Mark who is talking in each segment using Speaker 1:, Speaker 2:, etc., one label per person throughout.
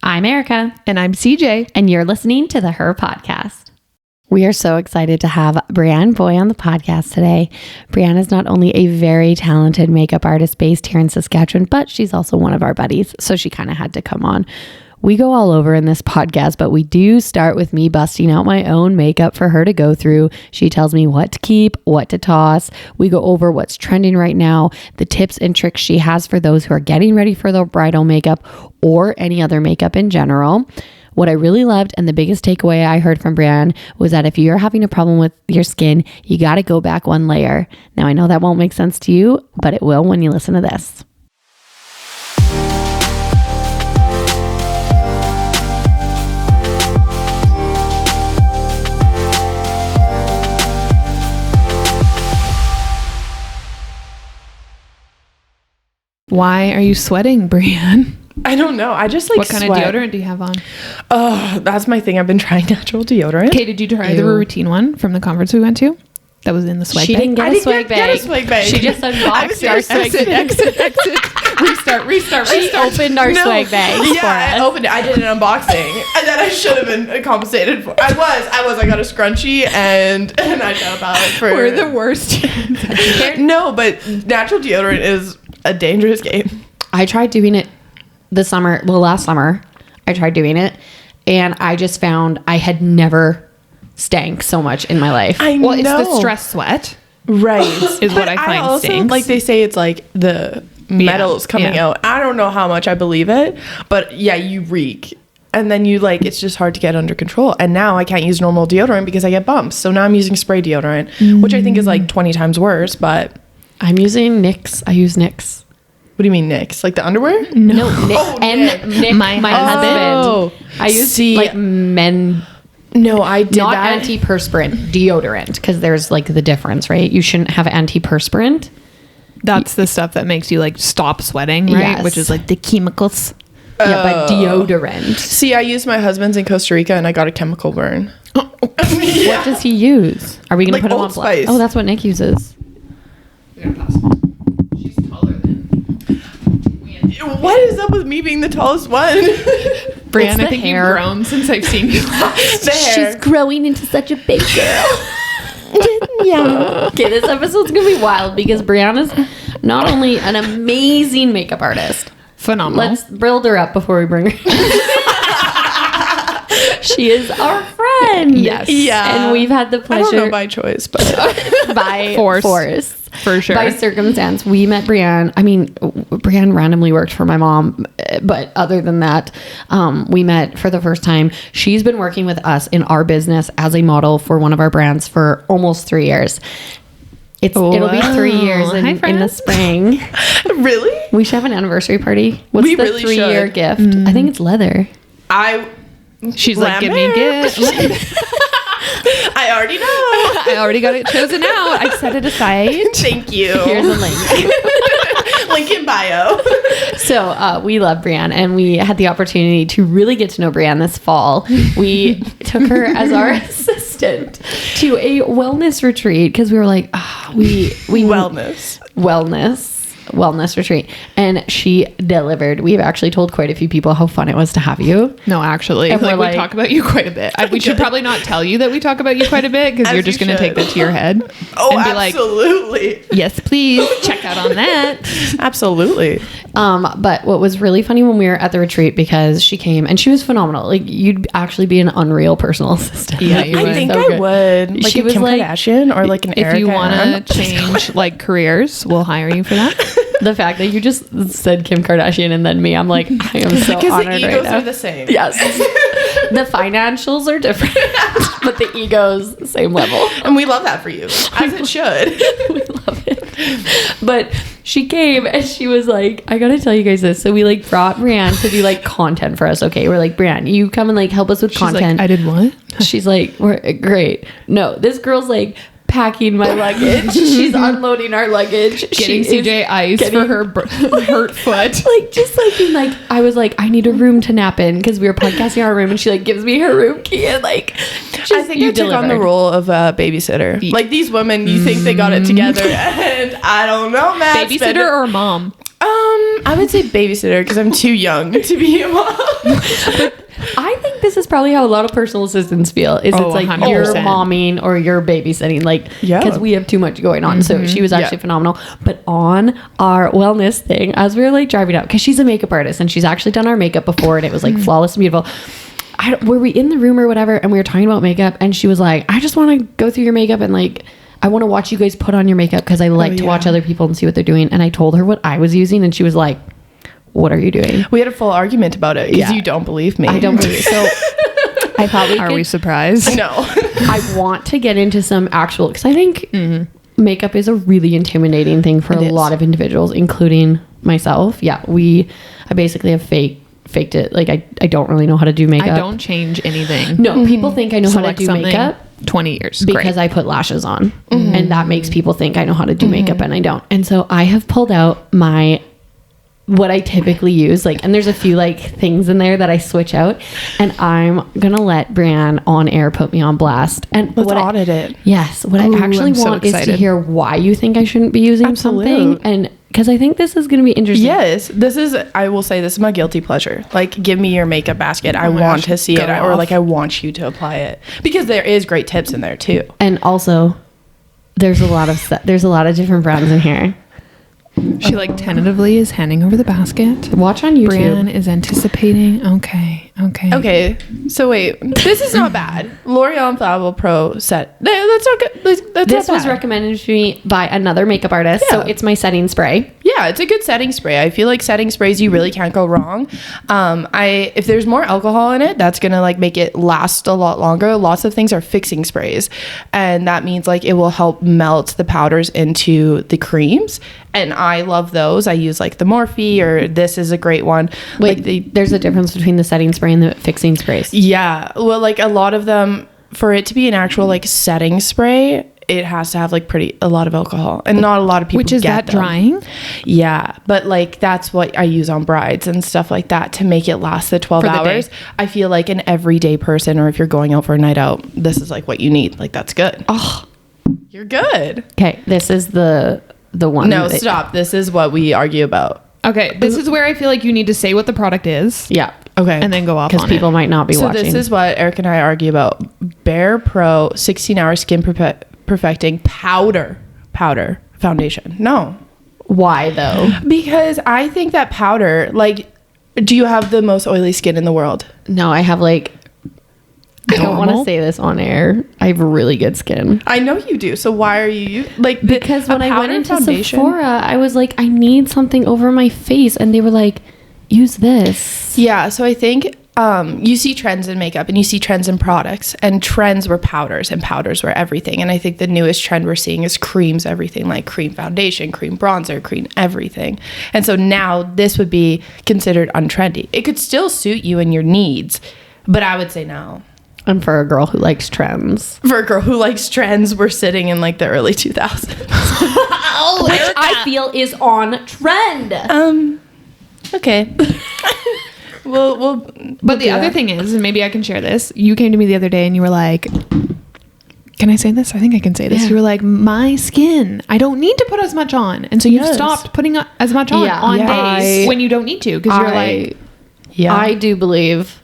Speaker 1: I'm Erika.
Speaker 2: And I'm CJ.
Speaker 1: And you're listening to the Her Podcast. We are so excited to have Breanne Boy on the podcast today. Breanne is not only a very talented makeup artist based here in Saskatchewan, but she's also one of our buddies. So she kind of had to come on. We go all over in this podcast, but we do start with me busting out my own makeup for her to go through. She tells me what to keep, what to toss. We go over what's trending right now, the tips and tricks she has for those who are getting ready for their bridal makeup or any other makeup in general. What I really loved and the biggest takeaway I heard from Breanne was that if you're having a problem with your skin, you got to go back one layer. Now, I know that won't make sense to you, but it will when you listen to this.
Speaker 2: Why are you sweating, Breanne?
Speaker 3: I don't know. I just like
Speaker 2: What kind of deodorant do you have on?
Speaker 3: Oh, that's my thing. I've been trying natural deodorant.
Speaker 2: Okay, did you try the routine one from the conference we went to? That was in the swag bag.
Speaker 1: She didn't get a swag bag.
Speaker 3: She
Speaker 1: just unboxed our swag bag.
Speaker 3: Exit. Restart.
Speaker 1: She opened our swag bags for us.
Speaker 3: I opened it. I did an unboxing. And then I should have been compensated for. I got a scrunchie and I thought about it for.
Speaker 2: We're the worst.
Speaker 3: No, but natural deodorant is a dangerous game.
Speaker 1: I tried doing it last summer. I tried doing it and I just found I had never stank so much in my life.
Speaker 2: Well, it's the stress sweat.
Speaker 3: Right.
Speaker 2: Is what I find
Speaker 3: also,
Speaker 2: stinks.
Speaker 3: like they say it's like the metals coming out. I don't know how much I believe it, but yeah, you reek. And then it's just hard to get under control. And now I can't use normal deodorant because I get bumps. So now I'm using spray deodorant, which I think is like 20 times worse, but
Speaker 1: I'm using NYX. I use NYX.
Speaker 3: What do you mean NYX? Like the underwear?
Speaker 1: No, NYX.
Speaker 3: Nick.
Speaker 1: My husband. I use men.
Speaker 3: No, I did
Speaker 1: not
Speaker 3: that.
Speaker 1: Antiperspirant deodorant because there's like the difference, right? You shouldn't have antiperspirant.
Speaker 2: That's the stuff that makes you like stop sweating, right?
Speaker 1: Yes.
Speaker 2: Which is like the chemicals.
Speaker 1: Yeah, but deodorant.
Speaker 3: See, I used my husband's in Costa Rica and I got a chemical burn.
Speaker 1: What does he use? Are we going to put him on
Speaker 3: Spice?
Speaker 1: Oh, that's what Nick uses.
Speaker 2: She's taller than.
Speaker 3: What is up with me being the tallest one?
Speaker 2: Breanne, I think you've grown since I've seen you last.
Speaker 3: The hair.
Speaker 1: She's growing into such a big girl. Yeah. Okay, this episode's going to be wild because Breanne is not only an amazing makeup artist.
Speaker 2: Phenomenal.
Speaker 1: Let's build her up before we bring her. She is our friend.
Speaker 2: Yes.
Speaker 3: Yeah.
Speaker 1: And we've had the pleasure.
Speaker 3: I don't know by choice, but
Speaker 1: by force.
Speaker 2: For sure.
Speaker 1: By circumstance. We met Breanne. I mean, Breanne randomly worked for my mom. But other than that, we met for the first time. She's been working with us in our business as a model for one of our brands for almost 3 years. It'll be 3 years in the spring.
Speaker 3: Really?
Speaker 1: We should have an anniversary party. What's the
Speaker 3: really
Speaker 1: 3-year
Speaker 3: should.
Speaker 1: gift? I think it's leather.
Speaker 2: She's like, give me a gift.
Speaker 3: I already know.
Speaker 2: I already got it chosen out. I set it aside.
Speaker 3: Thank you.
Speaker 1: Here's a link.
Speaker 3: Link in bio.
Speaker 1: So we love Breanne and we had the opportunity to really get to know Breanne this fall. We took her as our assistant to a wellness retreat because we were like, we wellness retreat, and she delivered. We've actually told quite a few people how fun it was to have you.
Speaker 2: No, actually,
Speaker 1: and
Speaker 2: we talk about you quite a bit. We should probably not tell you that we talk about you quite a bit because you're just going to take that to your head.
Speaker 3: Oh,
Speaker 2: and be
Speaker 3: absolutely.
Speaker 2: Like, yes, please check out on that.
Speaker 3: Absolutely.
Speaker 1: But what was really funny when we were at the retreat, because she came and she was phenomenal. Like, you'd actually be an unreal personal assistant.
Speaker 2: Yeah, you would.
Speaker 3: I think
Speaker 1: so
Speaker 3: I would. Like
Speaker 1: she was
Speaker 3: Kim
Speaker 1: like,
Speaker 3: Kardashian or like an Erika.
Speaker 2: If you want to change like careers, we'll hire you for that.
Speaker 1: The fact that you just said Kim Kardashian and then me, I'm like, I am so honored right now.
Speaker 3: Because the egos are the same.
Speaker 1: Yes. The financials are different, but the egos, same level.
Speaker 3: And we love that for you, as it should.
Speaker 1: We love it. But she came and she was like, I gotta tell you guys this. So we like brought Breanne to do like content for us. Okay, we're like, Breanne, you come and like help us with content.
Speaker 2: Like, I did what?
Speaker 1: She's like, we're great. No, this girl's like packing my luggage. She's unloading our luggage.
Speaker 2: Getting CJ ice for her hurt foot.
Speaker 1: Like, just like being like, I was like, I need a room to nap in because we were podcasting our room, and she like gives me her room key and like.
Speaker 3: I think you took on the role of a babysitter. Like these women, you think they got it together, and I don't know, man.
Speaker 2: Babysitter or mom?
Speaker 3: I would say babysitter because I'm too young to be a mom.
Speaker 1: I think this is probably how a lot of personal assistants feel. Is it's like
Speaker 2: 100%.
Speaker 1: you're momming or you're babysitting, like because we have too much going on. So she was actually phenomenal. But on our wellness thing, as we were like driving out, because she's a makeup artist and she's actually done our makeup before, and it was like flawless and beautiful. Were we in the room or whatever, and we were talking about makeup, and she was like, I just want to go through your makeup and like I want to watch you guys put on your makeup because I like to watch other people and see what they're doing. And I told her what I was using, and she was like, what are you doing?
Speaker 3: We had a full argument about it because you don't believe me.
Speaker 1: I don't believe it. So I probably
Speaker 2: Are we surprised?
Speaker 3: No.
Speaker 1: I want to get into some actual, because I think makeup is a really intimidating thing for a lot of individuals, including myself. Yeah, I basically have faked it. Like I don't really know how to do makeup.
Speaker 2: I don't change anything.
Speaker 1: No, people think I know how to do makeup
Speaker 2: 20 years.
Speaker 1: because I put lashes on, and that makes people think I know how to do makeup, and I don't. And so I have pulled out what I typically use, like, and there's a few like things in there that I switch out, and I'm gonna let Breanne on air put me on blast. And
Speaker 3: let's audit it.
Speaker 1: Yes, what I actually want is to hear why you think I shouldn't be using something, and because I think this is gonna be interesting.
Speaker 3: Yes, I will say this is my guilty pleasure. Like, give me your makeup basket. I want to see it, or like I want you to apply it, because there is great tips in there too.
Speaker 1: And also, there's a lot of different brands in here.
Speaker 2: She like tentatively is handing over the basket.
Speaker 1: Watch on YouTube.
Speaker 2: Breanne is anticipating. Okay.
Speaker 3: So wait, this is not bad. L'Oreal Infallible Pro set. That's not good.
Speaker 1: This was recommended to me by another makeup artist, so it's my setting spray.
Speaker 3: Yeah, it's a good setting spray. I feel like setting sprays, you really can't go wrong. If there's more alcohol in it, that's gonna like make it last a lot longer. Lots of things are fixing sprays, and that means like it will help melt the powders into the creams. And I love those. I use like the Morphe, or this is a great one.
Speaker 1: Wait, like there's a difference between the setting spray and the fixing sprays.
Speaker 3: Yeah. Well, like a lot of them, for it to be an actual like setting spray, it has to have like a lot of alcohol, and not a lot of people
Speaker 2: Which is
Speaker 3: get
Speaker 2: that drying?
Speaker 3: Yeah. But like that's what I use on brides and stuff like that to make it last the 12 hours. I feel like an everyday person, or if you're going out for a night out, this is like what you need. Like that's good.
Speaker 1: Oh,
Speaker 3: you're good.
Speaker 1: Okay. This is the one.
Speaker 3: No, stop. This is what we argue about.
Speaker 2: Okay, this is where I feel like you need to say what the product is.
Speaker 1: Yeah.
Speaker 3: Okay.
Speaker 2: And then go off on
Speaker 1: because people might not be watching.
Speaker 3: So this is what Erika and I argue about. Bare Pro 16-hour skin perfecting powder foundation. No.
Speaker 1: Why though?
Speaker 3: Because I think that powder, like, do you have the most oily skin in the world?
Speaker 1: No, I have like, I don't want to say this on air. I have really good skin.
Speaker 3: I know you do. So why are you like?
Speaker 1: Because when I went into Sephora, I was like, I need something over my face, and they were like, use this.
Speaker 3: Yeah. So I think you see trends in makeup, and you see trends in products, and trends were powders, and powders were everything. And I think the newest trend we're seeing is creams, everything, like cream foundation, cream bronzer, cream everything. And so now this would be considered untrendy. It could still suit you and your needs, but I would say no.
Speaker 1: And for a girl who likes trends.
Speaker 3: For a girl who likes trends, we're sitting in like the early 2000s.
Speaker 1: Which I feel is on trend.
Speaker 3: Okay.
Speaker 2: But the other thing is, and maybe I can share this, you came to me the other day and you were like, can I say this? I think I can say this. Yeah. You were like, my skin, I don't need to put as much on. And so you've stopped putting as much on days when you don't need to. Because you're like,
Speaker 1: I do believe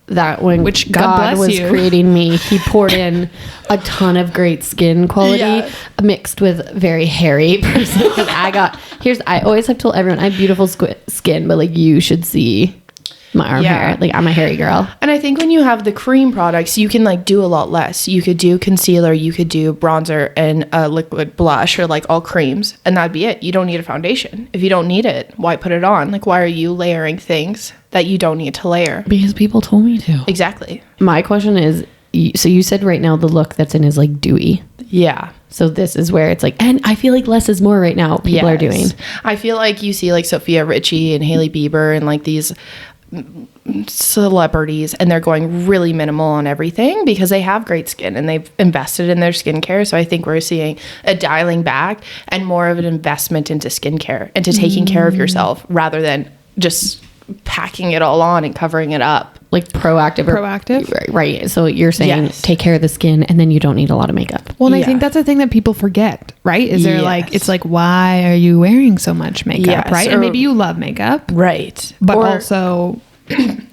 Speaker 1: that when
Speaker 2: which
Speaker 1: God was creating me, he poured in a ton of great skin quality mixed with very hairy person. I always have told everyone I have beautiful skin, but like you should see my arm hair. Like I'm a hairy girl.
Speaker 3: And I think when you have the cream products, you can like do a lot less. You could do concealer, you could do bronzer and a liquid blush, or like all creams, and that'd be it. You don't need a foundation. If you don't need it, why put it on? Like why are you layering things that you don't need to layer?
Speaker 1: Because people told me to.
Speaker 3: Exactly.
Speaker 1: My question is, so you said right now the look that's in is like dewy.
Speaker 3: Yeah.
Speaker 1: So this is where it's like, and I feel like less is more right now. People are doing.
Speaker 3: I feel like you see like Sophia Richie and Hailey Bieber and like these celebrities, and they're going really minimal on everything because they have great skin and they've invested in their skincare. So I think we're seeing a dialing back and more of an investment into skincare, into taking care of yourself rather than just packing it all on and covering it up.
Speaker 1: like proactive. Right. So you're saying take care of the skin and then you don't need a lot of makeup.
Speaker 2: Well, and I think that's a thing that people forget, right? Is there like, it's like, why are you wearing so much makeup, right? And maybe you love makeup.
Speaker 3: Right.
Speaker 2: But also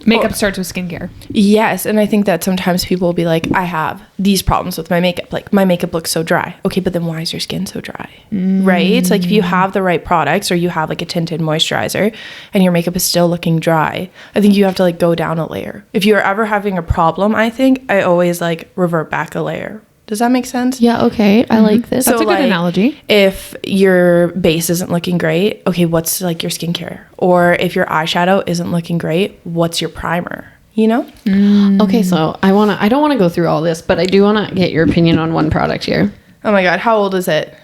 Speaker 2: makeup starts with skincare.
Speaker 3: Yes. And I think that sometimes people will be like, I have these problems with my makeup. Like my makeup looks so dry. Okay, but then why is your skin so dry? Right? It's like if you have the right products or you have like a tinted moisturizer and your makeup is still looking dry, I think you have to like go down a layer. If you're ever having a problem, I think I always like revert back a layer. Does that make sense?
Speaker 1: Yeah, okay. I like this.
Speaker 2: That's a good analogy.
Speaker 3: If your base isn't looking great, okay, what's like your skincare? Or if your eyeshadow isn't looking great, what's your primer? You know?
Speaker 1: Okay, so I don't want to go through all this, but I do want to get your opinion on one product here.
Speaker 3: Oh my God, how old is it?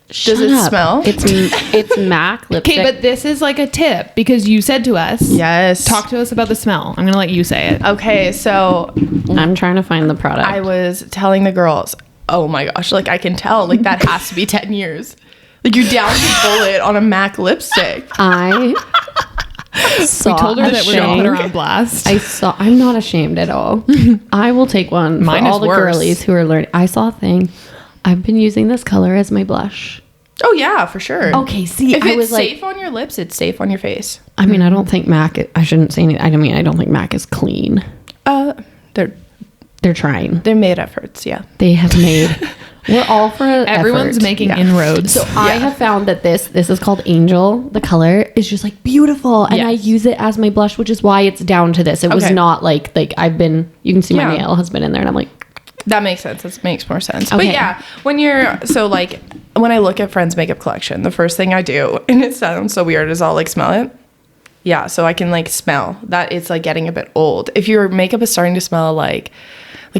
Speaker 3: Does it smell?
Speaker 1: It's MAC lipstick.
Speaker 2: Okay, but this is like a tip because you said to us,
Speaker 3: yes,
Speaker 2: talk to us about the smell. I'm gonna let you say it.
Speaker 3: Okay, so
Speaker 1: I'm trying to find the product.
Speaker 3: I was telling the girls, oh my gosh, like I can tell, like that has to be 10 years. Like you're down to bullet on a MAC lipstick.
Speaker 2: We told her that we're gonna put her on blast.
Speaker 1: I'm not ashamed at all. I will take one for all the girlies who are learning. I saw a thing. I've been using this color as my blush.
Speaker 3: Oh yeah, for sure.
Speaker 1: Okay, see,
Speaker 3: if it's safe on your lips, it's safe on your face.
Speaker 1: I mean, I don't think MAC. I shouldn't say anything. I mean, I don't think MAC is clean. They're trying.
Speaker 3: They made efforts. Yeah,
Speaker 1: they have made. We're all for
Speaker 2: everyone's making inroads.
Speaker 1: So I have found that this is called Angel. The color is just like beautiful, and I use it as my blush, which is why it's down to this. It was not like I've been. You can see my nail has been in there, and I'm like.
Speaker 3: That makes sense. That makes more sense.
Speaker 1: Okay.
Speaker 3: But yeah, when I look at Friends' makeup collection, the first thing I do, and it sounds so weird, is I'll like smell it. Yeah, so I can like smell that it's like getting a bit old. If your makeup is starting to smell like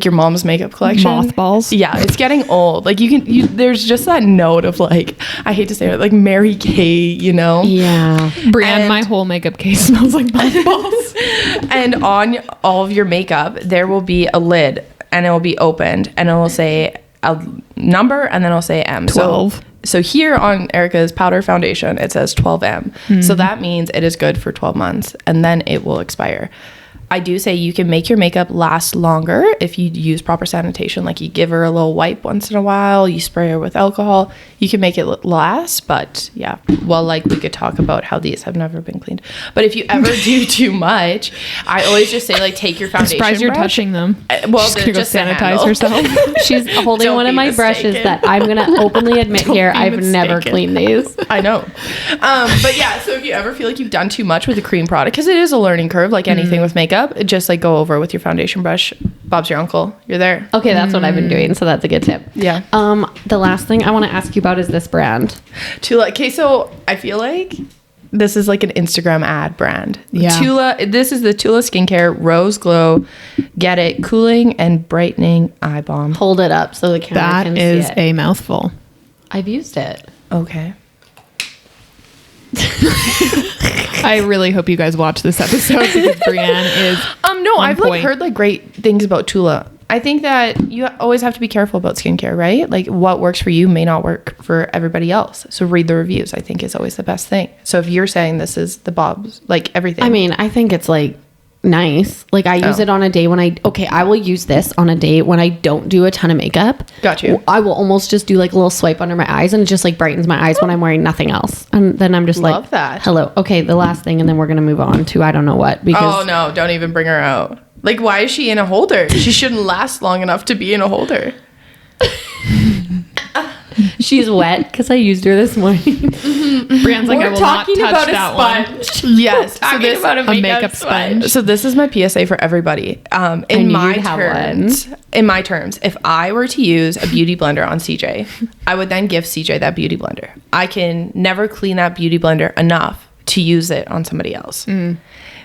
Speaker 3: your mom's makeup collection,
Speaker 2: mothballs.
Speaker 3: Yeah, it's getting old. Like there's just that note of like, I hate to say it, like Mary Kay, you know?
Speaker 1: Yeah.
Speaker 2: Breanne, my whole makeup case smells like mothballs.
Speaker 3: And on all of your makeup, there will be a lid. And it will be opened and it will say a number and then it'll say M.
Speaker 2: 12.
Speaker 3: So here on Erika's powder foundation, it says 12M. Mm-hmm. So that means it is good for 12 months and then it will expire. I do say you can make your makeup last longer if you use proper sanitation. Like you give her a little wipe once in a while, you spray her with alcohol, you can make it last. But yeah, well, like we could talk about how these have never been cleaned. But if you ever do too much, I always just say like take your foundation.
Speaker 2: I'm surprised you're
Speaker 3: brush.
Speaker 2: touching them.
Speaker 3: Well,
Speaker 2: she's just sanitize herself.
Speaker 1: She's holding one of my brushes that I'm gonna openly admit here I've never cleaned these.
Speaker 3: I know. But yeah, so if you ever feel like you've done too much with a cream product, because it is a learning curve, like anything with makeup. Just like go over with your foundation brush. Bob's your uncle. You're there.
Speaker 1: Okay, that's what I've been doing, so that's a good tip.
Speaker 3: Yeah.
Speaker 1: The last thing I want to ask you about is this brand.
Speaker 3: Tula. Okay, so I feel like this is like an Instagram ad brand.
Speaker 2: Yeah.
Speaker 3: Tula. This is the Tula Skincare Rose Glow Get It Cooling and Brightening Eye Balm.
Speaker 1: Hold it up so the camera can see it.
Speaker 2: That is a mouthful.
Speaker 1: I've used it.
Speaker 3: Okay.
Speaker 2: I really hope you guys watch this episode because Breanne is
Speaker 3: I've like heard like great things about Tula. I think that you always have to be careful about skincare, right? Like what works for you may not work for everybody else. So read the reviews, I think is always the best thing. So if you're saying this is the Bob's, like everything.
Speaker 1: I mean, I think it's like nice. Like I use it on a day when I will use this on a day when I don't do a ton of makeup.
Speaker 3: Got you.
Speaker 1: I will almost just do like a little swipe under my eyes and it just like brightens my eyes when I'm wearing nothing else. And then I'm just
Speaker 3: Love
Speaker 1: like,
Speaker 3: that.
Speaker 1: Hello. Okay, the last thing and then we're going to move on to I don't know what. Because
Speaker 3: oh no, don't even bring her out. Like why is she in a holder? She shouldn't last long enough to be in a holder.
Speaker 1: she's wet because I used her this morning.
Speaker 2: Breanne's like, I will not touch that one.
Speaker 3: Yes.
Speaker 1: So this about a
Speaker 2: makeup sponge.
Speaker 3: So this is my PSA for everybody. In my terms, if I were to use a beauty blender on CJ, I would then give CJ that beauty blender. I can never clean that beauty blender enough to use it on somebody else.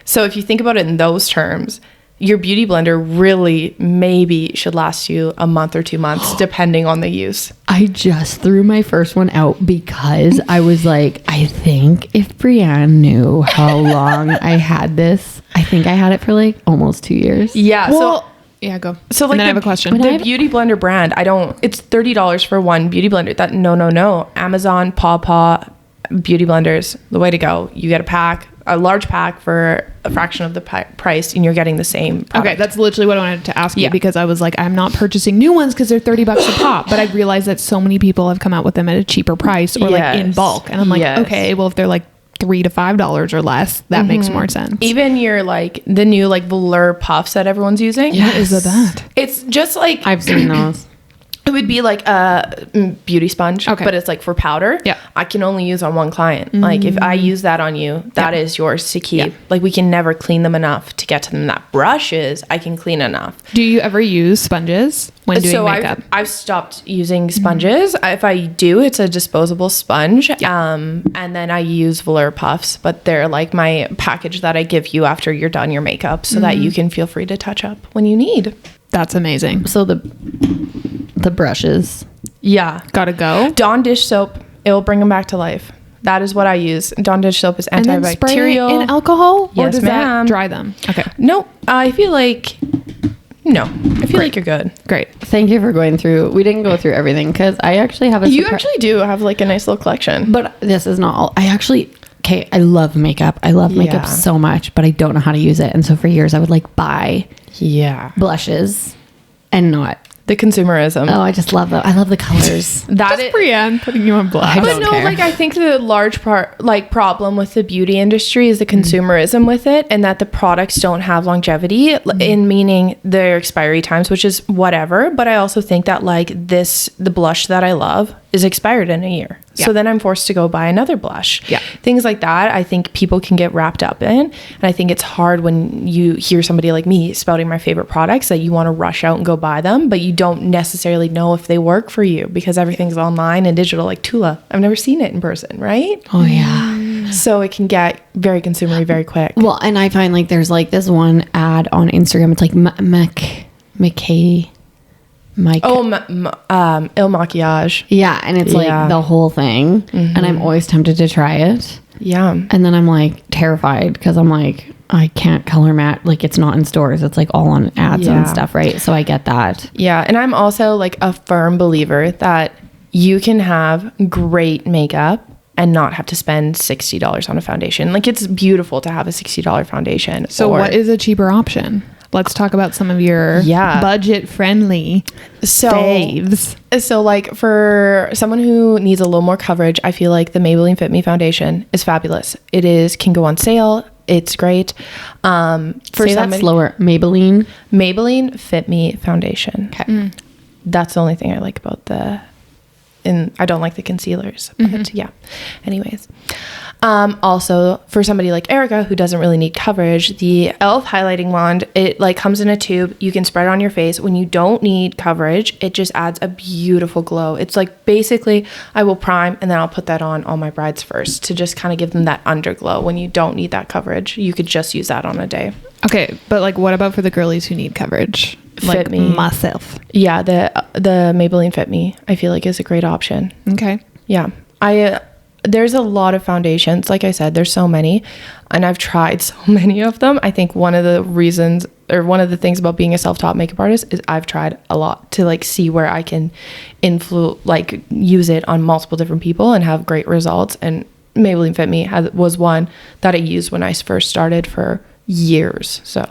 Speaker 3: So if you think about it in those terms, your beauty blender really maybe should last you a month or 2 months, depending on the use.
Speaker 1: I just threw my first one out because I was like, I think if Breanne knew how long I had this, I think I had it for like almost 2 years.
Speaker 3: Yeah.
Speaker 2: Well, yeah, go.
Speaker 3: So like,
Speaker 2: and then I have a question.
Speaker 3: The beauty blender brand, it's $30 for one beauty blender. No. Amazon, Paw beauty blenders, the way to go. You get a pack a large pack for a fraction of the price, and you're getting the same product.
Speaker 2: Okay, that's literally what I wanted to ask you, because I was like, I'm not purchasing new ones because they're $30 a pop, but I realized that so many people have come out with them at a cheaper price or like in bulk, and I'm like, okay, well if they're like $3 to $5 or less, that makes more sense.
Speaker 3: Even your like the new like velour puffs that everyone's using.
Speaker 2: What is that?
Speaker 3: It's just like
Speaker 1: I've seen those.
Speaker 3: It would be like a beauty sponge, but it's like for powder.
Speaker 2: Yeah.
Speaker 3: I can only use on one client. Like if I use that on you, that is yours to keep. Yeah. Like we can never clean them enough to get to them. That brushes, I can clean enough.
Speaker 2: Do you ever use sponges when doing makeup?
Speaker 3: I've stopped using sponges. If I do, it's a disposable sponge. And then I use velour puffs, but they're like my package that I give you after you're done your makeup so that you can feel free to touch up when you need.
Speaker 2: That's amazing.
Speaker 1: So the brushes.
Speaker 3: Yeah.
Speaker 2: Gotta go.
Speaker 3: Dawn dish soap. It'll bring them back to life. That is what I use. Dawn dish soap is antibacterial.
Speaker 2: And then spray it in alcohol?
Speaker 3: Yes,
Speaker 2: or does that dry them? Okay.
Speaker 3: No, I feel like you're good.
Speaker 2: Great.
Speaker 1: Thank you for going through. We didn't go through everything because I actually have
Speaker 3: You actually do have like a nice little collection.
Speaker 1: But this is not all. I love makeup. I love makeup so much, but I don't know how to use it. And so for years I would like buy blushes and not.
Speaker 3: The consumerism.
Speaker 1: Oh, I just love them. I love the colors.
Speaker 2: Brianne putting you on blast.
Speaker 3: But no, like I think the large problem with the beauty industry is the consumerism with it, and that the products don't have longevity in meaning their expiry times, which is whatever. But I also think that like the blush that I love is expired in a year. Yeah. So then I'm forced to go buy another blush.
Speaker 2: Yeah.
Speaker 3: Things like that, I think people can get wrapped up in. And I think it's hard when you hear somebody like me spouting my favorite products that you want to rush out and go buy them, but you don't necessarily know if they work for you because everything's online and digital, like Tula. I've never seen it in person, right?
Speaker 1: Oh, yeah.
Speaker 3: So it can get very consumery very quick.
Speaker 1: Well, and I find like there's like this one ad on Instagram. It's like
Speaker 3: Il Maquillage.
Speaker 1: Yeah, and it's like the whole thing. And I'm always tempted to try it.
Speaker 3: Yeah.
Speaker 1: And then I'm like terrified because I'm like, I can't color matte. Like it's not in stores. It's like all on ads and stuff, right? So I get that.
Speaker 3: Yeah. And I'm also like a firm believer that you can have great makeup and not have to spend $60 on a foundation. Like it's beautiful to have a $60 foundation.
Speaker 2: So what is a cheaper option? Let's talk about some of your budget friendly faves.
Speaker 3: So like for someone who needs a little more coverage, I feel like the Maybelline Fit Me foundation is fabulous. Can go on sale. It's great.
Speaker 1: Say that slower. Maybelline
Speaker 3: Fit Me foundation. Okay. That's the only thing I like about I don't like the concealers, but yeah. Anyways. Also for somebody like Erika who doesn't really need coverage, the e.l.f. highlighting wand, it like comes in a tube. You can spread it on your face when you don't need coverage. It just adds a beautiful glow. It's like basically I will prime and then I'll put that on all my brides first to just kind of give them that underglow when you don't need that coverage. You could just use that on a day.
Speaker 2: Okay, but like what about for the girlies who need coverage?
Speaker 3: Fit Me.
Speaker 2: Myself.
Speaker 3: Yeah, the Maybelline Fit Me I feel like is a great option.
Speaker 2: Okay.
Speaker 3: Yeah. There's a lot of foundations. Like I said, there's so many, and I've tried so many of them. I think one of the reasons or one of the things about being a self-taught makeup artist is I've tried a lot to like see where I can use it on multiple different people and have great results. And Maybelline Fit Me was one that I used when I first started for years. So.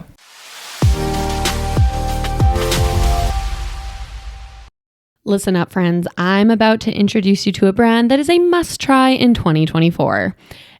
Speaker 1: Listen up, friends. I'm about to introduce you to a brand that is a must-try in 2024.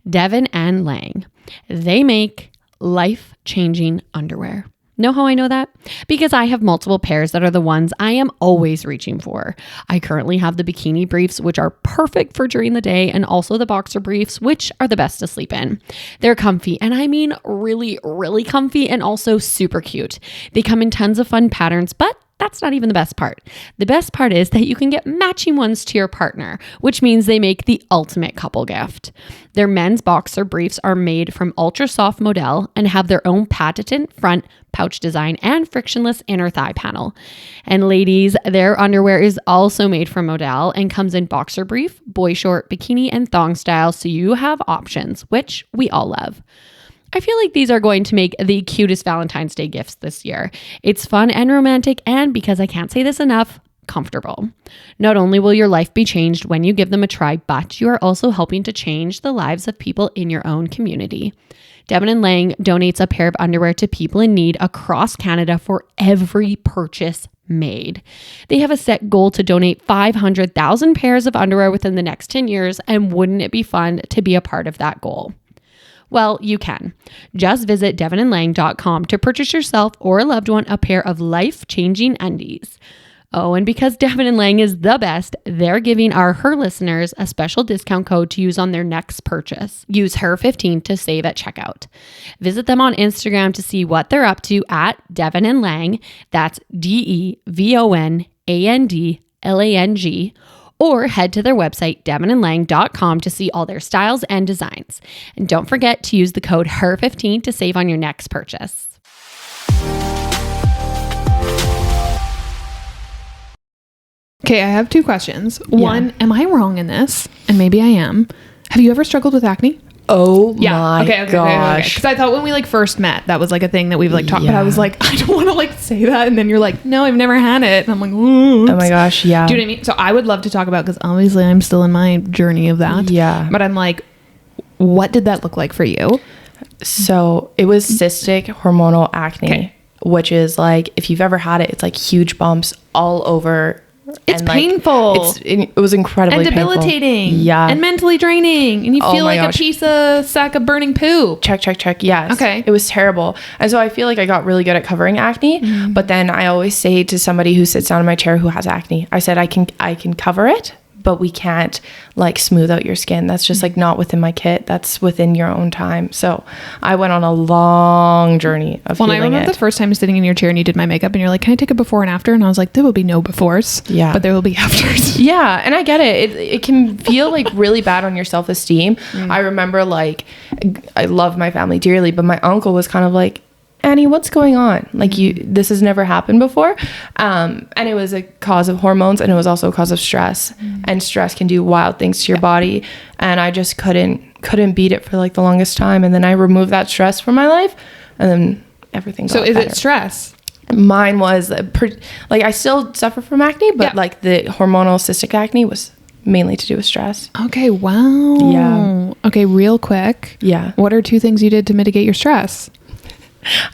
Speaker 1: Devon and Lang. They make life-changing underwear. Know how I know that? Because I have multiple pairs that are the ones I am always reaching for. I currently have the bikini briefs, which are perfect for during the day, and also the boxer briefs, which are the best to sleep in. They're comfy, and I mean really, really comfy, and also super cute. They come in tons of fun patterns, but that's not even the best part. The best part is that you can get matching ones to your partner, which means they make the ultimate couple gift. Their men's boxer briefs are made from ultra soft modal and have their own patented front pouch design and frictionless inner thigh panel. And ladies, their underwear is also made from modal and comes in boxer brief, boy short, bikini, and thong style, so you have options, which we all love. I feel like these are going to make the cutest Valentine's Day gifts this year. It's fun and romantic, and because I can't say this enough, comfortable. Not only will your life be changed when you give them a try, but you are also helping to change the lives of people in your own community. Devin & Lang donates a pair of underwear to people in need across Canada for every purchase made. They have a set goal to donate 500,000 pairs of underwear within the next 10 years, and wouldn't it be fun to be a part of that goal? Well, you can. Just visit devinandlang.com to purchase yourself or a loved one a pair of life-changing undies. Oh, and because Devin & Lang is the best, they're giving her listeners a special discount code to use on their next purchase. Use HER15 to save at checkout. Visit them on Instagram to see what they're up to at Devin & Lang. That's DEVONANDLANG. Or head to their website, devinandlang.com, to see all their styles and designs. And don't forget to use the code HER15 to save on your next purchase.
Speaker 2: Okay, I have 2 questions. One, am I wrong in this? And maybe I am. Have you ever struggled with acne?
Speaker 3: Oh my gosh.
Speaker 2: Because I thought when we first met, that was a thing that we've talked about. I was like, I don't want to say that. And then you're like, no, I've never had it. And I'm like, oops.
Speaker 3: Oh my gosh. Yeah.
Speaker 2: Do you know what I mean? So I would love to talk about, because obviously I'm still in my journey of that.
Speaker 3: Yeah.
Speaker 2: But I'm like, what did that look like for you?
Speaker 3: So it was cystic hormonal acne, which is if you've ever had it, it's huge bumps all over.
Speaker 2: It's painful.
Speaker 3: It was incredibly
Speaker 2: and debilitating.
Speaker 3: Painful. Yeah.
Speaker 2: And mentally draining. And you feel like a piece of sack of burning poop.
Speaker 3: Check. Yes.
Speaker 2: Okay.
Speaker 3: It was terrible. And so I feel like I got really good at covering acne. Mm-hmm. But then I always say to somebody who sits down in my chair who has acne, I said, I can cover it, but we can't smooth out your skin. That's just not within my kit. That's within your own time. So I went on a long journey of healing it.
Speaker 2: I remember the first time sitting in your chair and you did my makeup and you're like, can I take a before and after? And I was like, there will be no befores.
Speaker 3: Yeah.
Speaker 2: But there will be afters.
Speaker 3: Yeah. And I get it. It can feel really bad on your self-esteem. I remember I love my family dearly, but my uncle was kind of like, Annie, what's going on? This has never happened before. And it was a cause of hormones, and it was also a cause of stress. And stress can do wild things to your body. And I just couldn't beat it for the longest time. And then I removed that stress from my life, and then everything got better.
Speaker 2: It stress?
Speaker 3: Mine was I still suffer from acne, but the hormonal cystic acne was mainly to do with stress.
Speaker 2: Okay. Wow.
Speaker 3: Yeah.
Speaker 2: Okay. Real quick.
Speaker 3: Yeah.
Speaker 2: What are 2 things you did to mitigate your stress?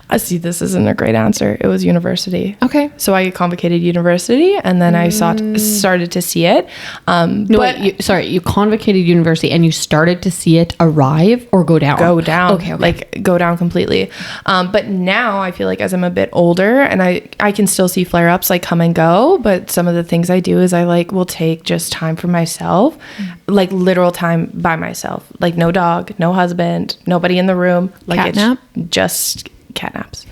Speaker 3: I see this isn't a great answer. It was university.
Speaker 2: Okay.
Speaker 3: So I convocated university, and then I started to see it.
Speaker 1: You convocated university and you started to see it arrive or go down?
Speaker 3: Go down.
Speaker 1: Okay.
Speaker 3: Go down completely. But now I feel as I'm a bit older, and I can still see flare-ups come and go, but some of the things I do is I will take just time for myself, literal time by myself. No dog, no husband, nobody in the room.
Speaker 2: Cat nap?
Speaker 3: Just cat naps.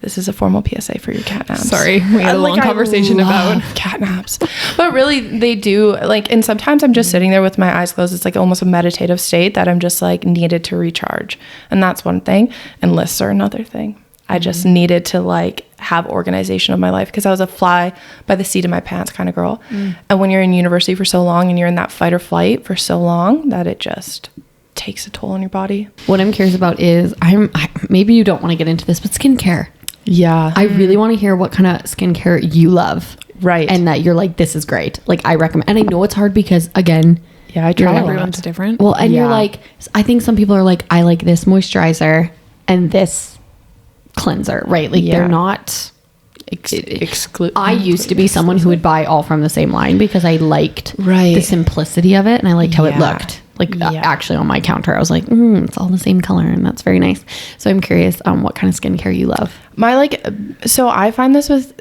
Speaker 3: This is a formal PSA for your cat naps.
Speaker 2: Sorry, we had a long conversation about
Speaker 3: cat naps. But really, they do and sometimes I'm just sitting there with my eyes closed. It's almost a meditative state that I'm just needed to recharge. And that's one thing. And lists are another thing. I just needed to have organization of my life, because I was a fly by the seat of my pants kind of girl. And when you're in university for so long and you're in that fight or flight for so long, that it just takes a toll on your body.
Speaker 1: What I'm curious about is, maybe you don't want to get into this, but skincare.
Speaker 3: Yeah.
Speaker 1: I really want to hear what kind of skincare you love.
Speaker 3: Right.
Speaker 1: And that you're this is great. I recommend, and I know it's hard because again,
Speaker 3: I try
Speaker 2: everyone's different.
Speaker 1: Well, and you're I think some people are I like this moisturizer and this cleanser, right? They're not
Speaker 3: exclude.
Speaker 1: I used to be someone who would buy all from the same line because I liked the simplicity of it, and I liked how it looked. Actually on my counter, I was it's all the same color, and that's very nice. So I'm curious what kind of skincare you love.
Speaker 3: So I find this with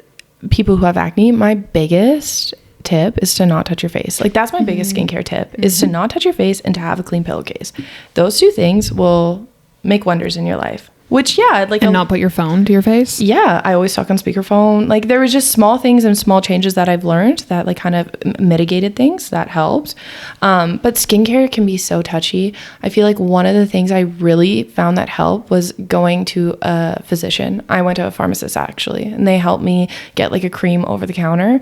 Speaker 3: people who have acne, my biggest tip is to not touch your face. That's my biggest skincare tip, is to not touch your face and to have a clean pillowcase. Those 2 things will make wonders in your life. Which, and
Speaker 2: not put your phone to your face.
Speaker 3: Yeah, I always talk on speakerphone. There was just small things and small changes that I've learned that kind of mitigated things that helped. But skincare can be so touchy. I feel one of the things I really found that helped was going to a physician. I went to a pharmacist actually, and they helped me get a cream over the counter.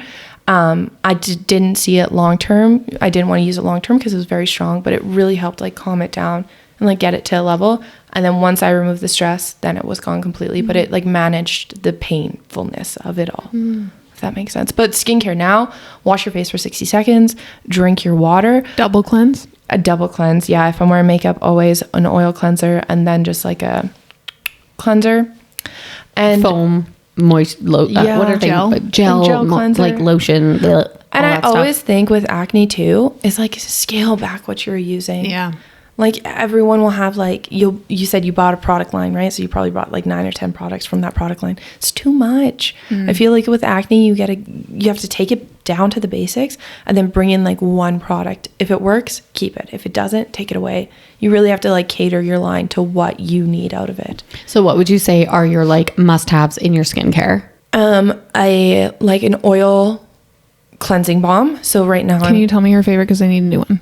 Speaker 3: I didn't see it long term. I didn't want to use it long term because it was very strong, but it really helped calm it down and get it to a level. And then once I removed the stress, then it was gone completely. But it managed the painfulness of it all. if that makes sense. But skincare now, wash your face for 60 seconds, drink your water.
Speaker 2: Double cleanse?
Speaker 3: A double cleanse. Yeah. If I'm wearing makeup, always an oil cleanser and then just like a cleanser. And
Speaker 1: foam, moist, what are
Speaker 2: gel.
Speaker 1: they? Gel
Speaker 3: cleanser.
Speaker 1: like lotion.
Speaker 3: And I always think with acne too, is like scale back what you're using.
Speaker 2: Yeah.
Speaker 3: Like everyone will have like, you said you bought a product line, right? So you probably bought like 9 or 10 products from that product line. It's too much. I feel like with acne, you have to take it down to the basics and then bring in like one product. If it works, keep it. If it doesn't, take it away. You really have to like cater your line to what you need out of it.
Speaker 1: So what would you say are your like must-haves in your skincare?
Speaker 3: I like an oil cleansing balm. So right now,
Speaker 2: Can you tell me your favorite? Because I need a new one.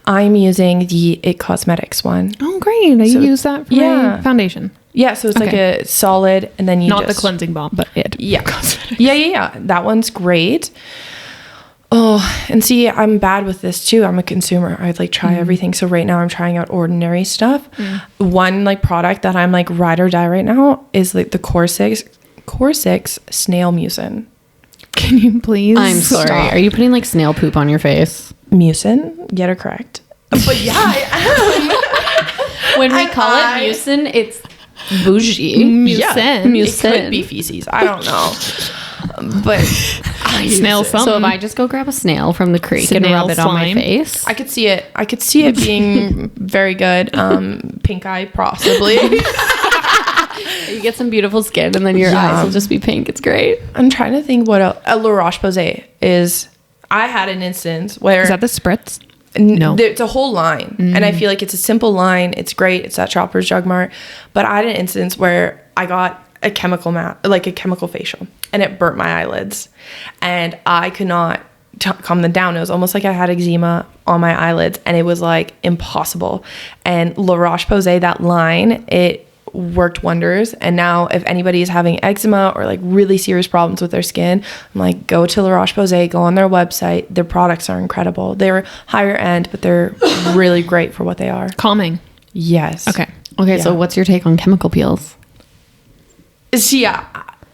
Speaker 3: I'm using the It Cosmetics one.
Speaker 2: Oh, great. I use that for my foundation.
Speaker 3: Yeah, so it's like a solid, and then you
Speaker 2: Not the cleansing balm, but it.
Speaker 3: Yeah. Yeah. That one's great. Oh, and see, I'm bad with this too. I'm a consumer. I'd like try everything. So right now I'm trying out ordinary stuff. One like product that I'm like ride or die right now is like the Core 6 Snail Mucin.
Speaker 2: Can you please?
Speaker 1: I'm sorry.
Speaker 2: Stop.
Speaker 1: Are you putting like snail poop on your face?
Speaker 3: Mucin? Get it correct. But yeah, I am.
Speaker 1: When we call it mucin, it's bougie.
Speaker 2: Mucin.
Speaker 3: It could be feces. I don't know. But
Speaker 2: snail something.
Speaker 1: So if I just go grab a snail from the creek and
Speaker 2: Snail
Speaker 1: rub it on my
Speaker 2: slime.
Speaker 1: face,
Speaker 3: I could see it being very good. Pink eye, possibly.
Speaker 1: you get some beautiful skin, and then your eyes will just be pink. It's great.
Speaker 3: I'm trying to think what else. La Roche-Posay is. I had an instance where
Speaker 2: Is that the spritz?
Speaker 3: No, it's a whole line, and I feel like it's a simple line. It's great. It's at Shoppers Drug Mart, but I had an instance where I got a chemical like a chemical facial, and it burnt my eyelids, and I could not calm them down. It was almost like I had eczema on my eyelids, and it was like impossible. And La Roche-Posay, that line, it worked wonders. And now if anybody is having eczema or like really serious problems with their skin, I'm like, go to La Roche-Posay, go on their website. Their products are incredible. They're higher end, but they're really great for what they are.
Speaker 2: Calming.
Speaker 3: Yes.
Speaker 2: Okay.
Speaker 1: So what's your take on chemical peels?
Speaker 3: See, yeah,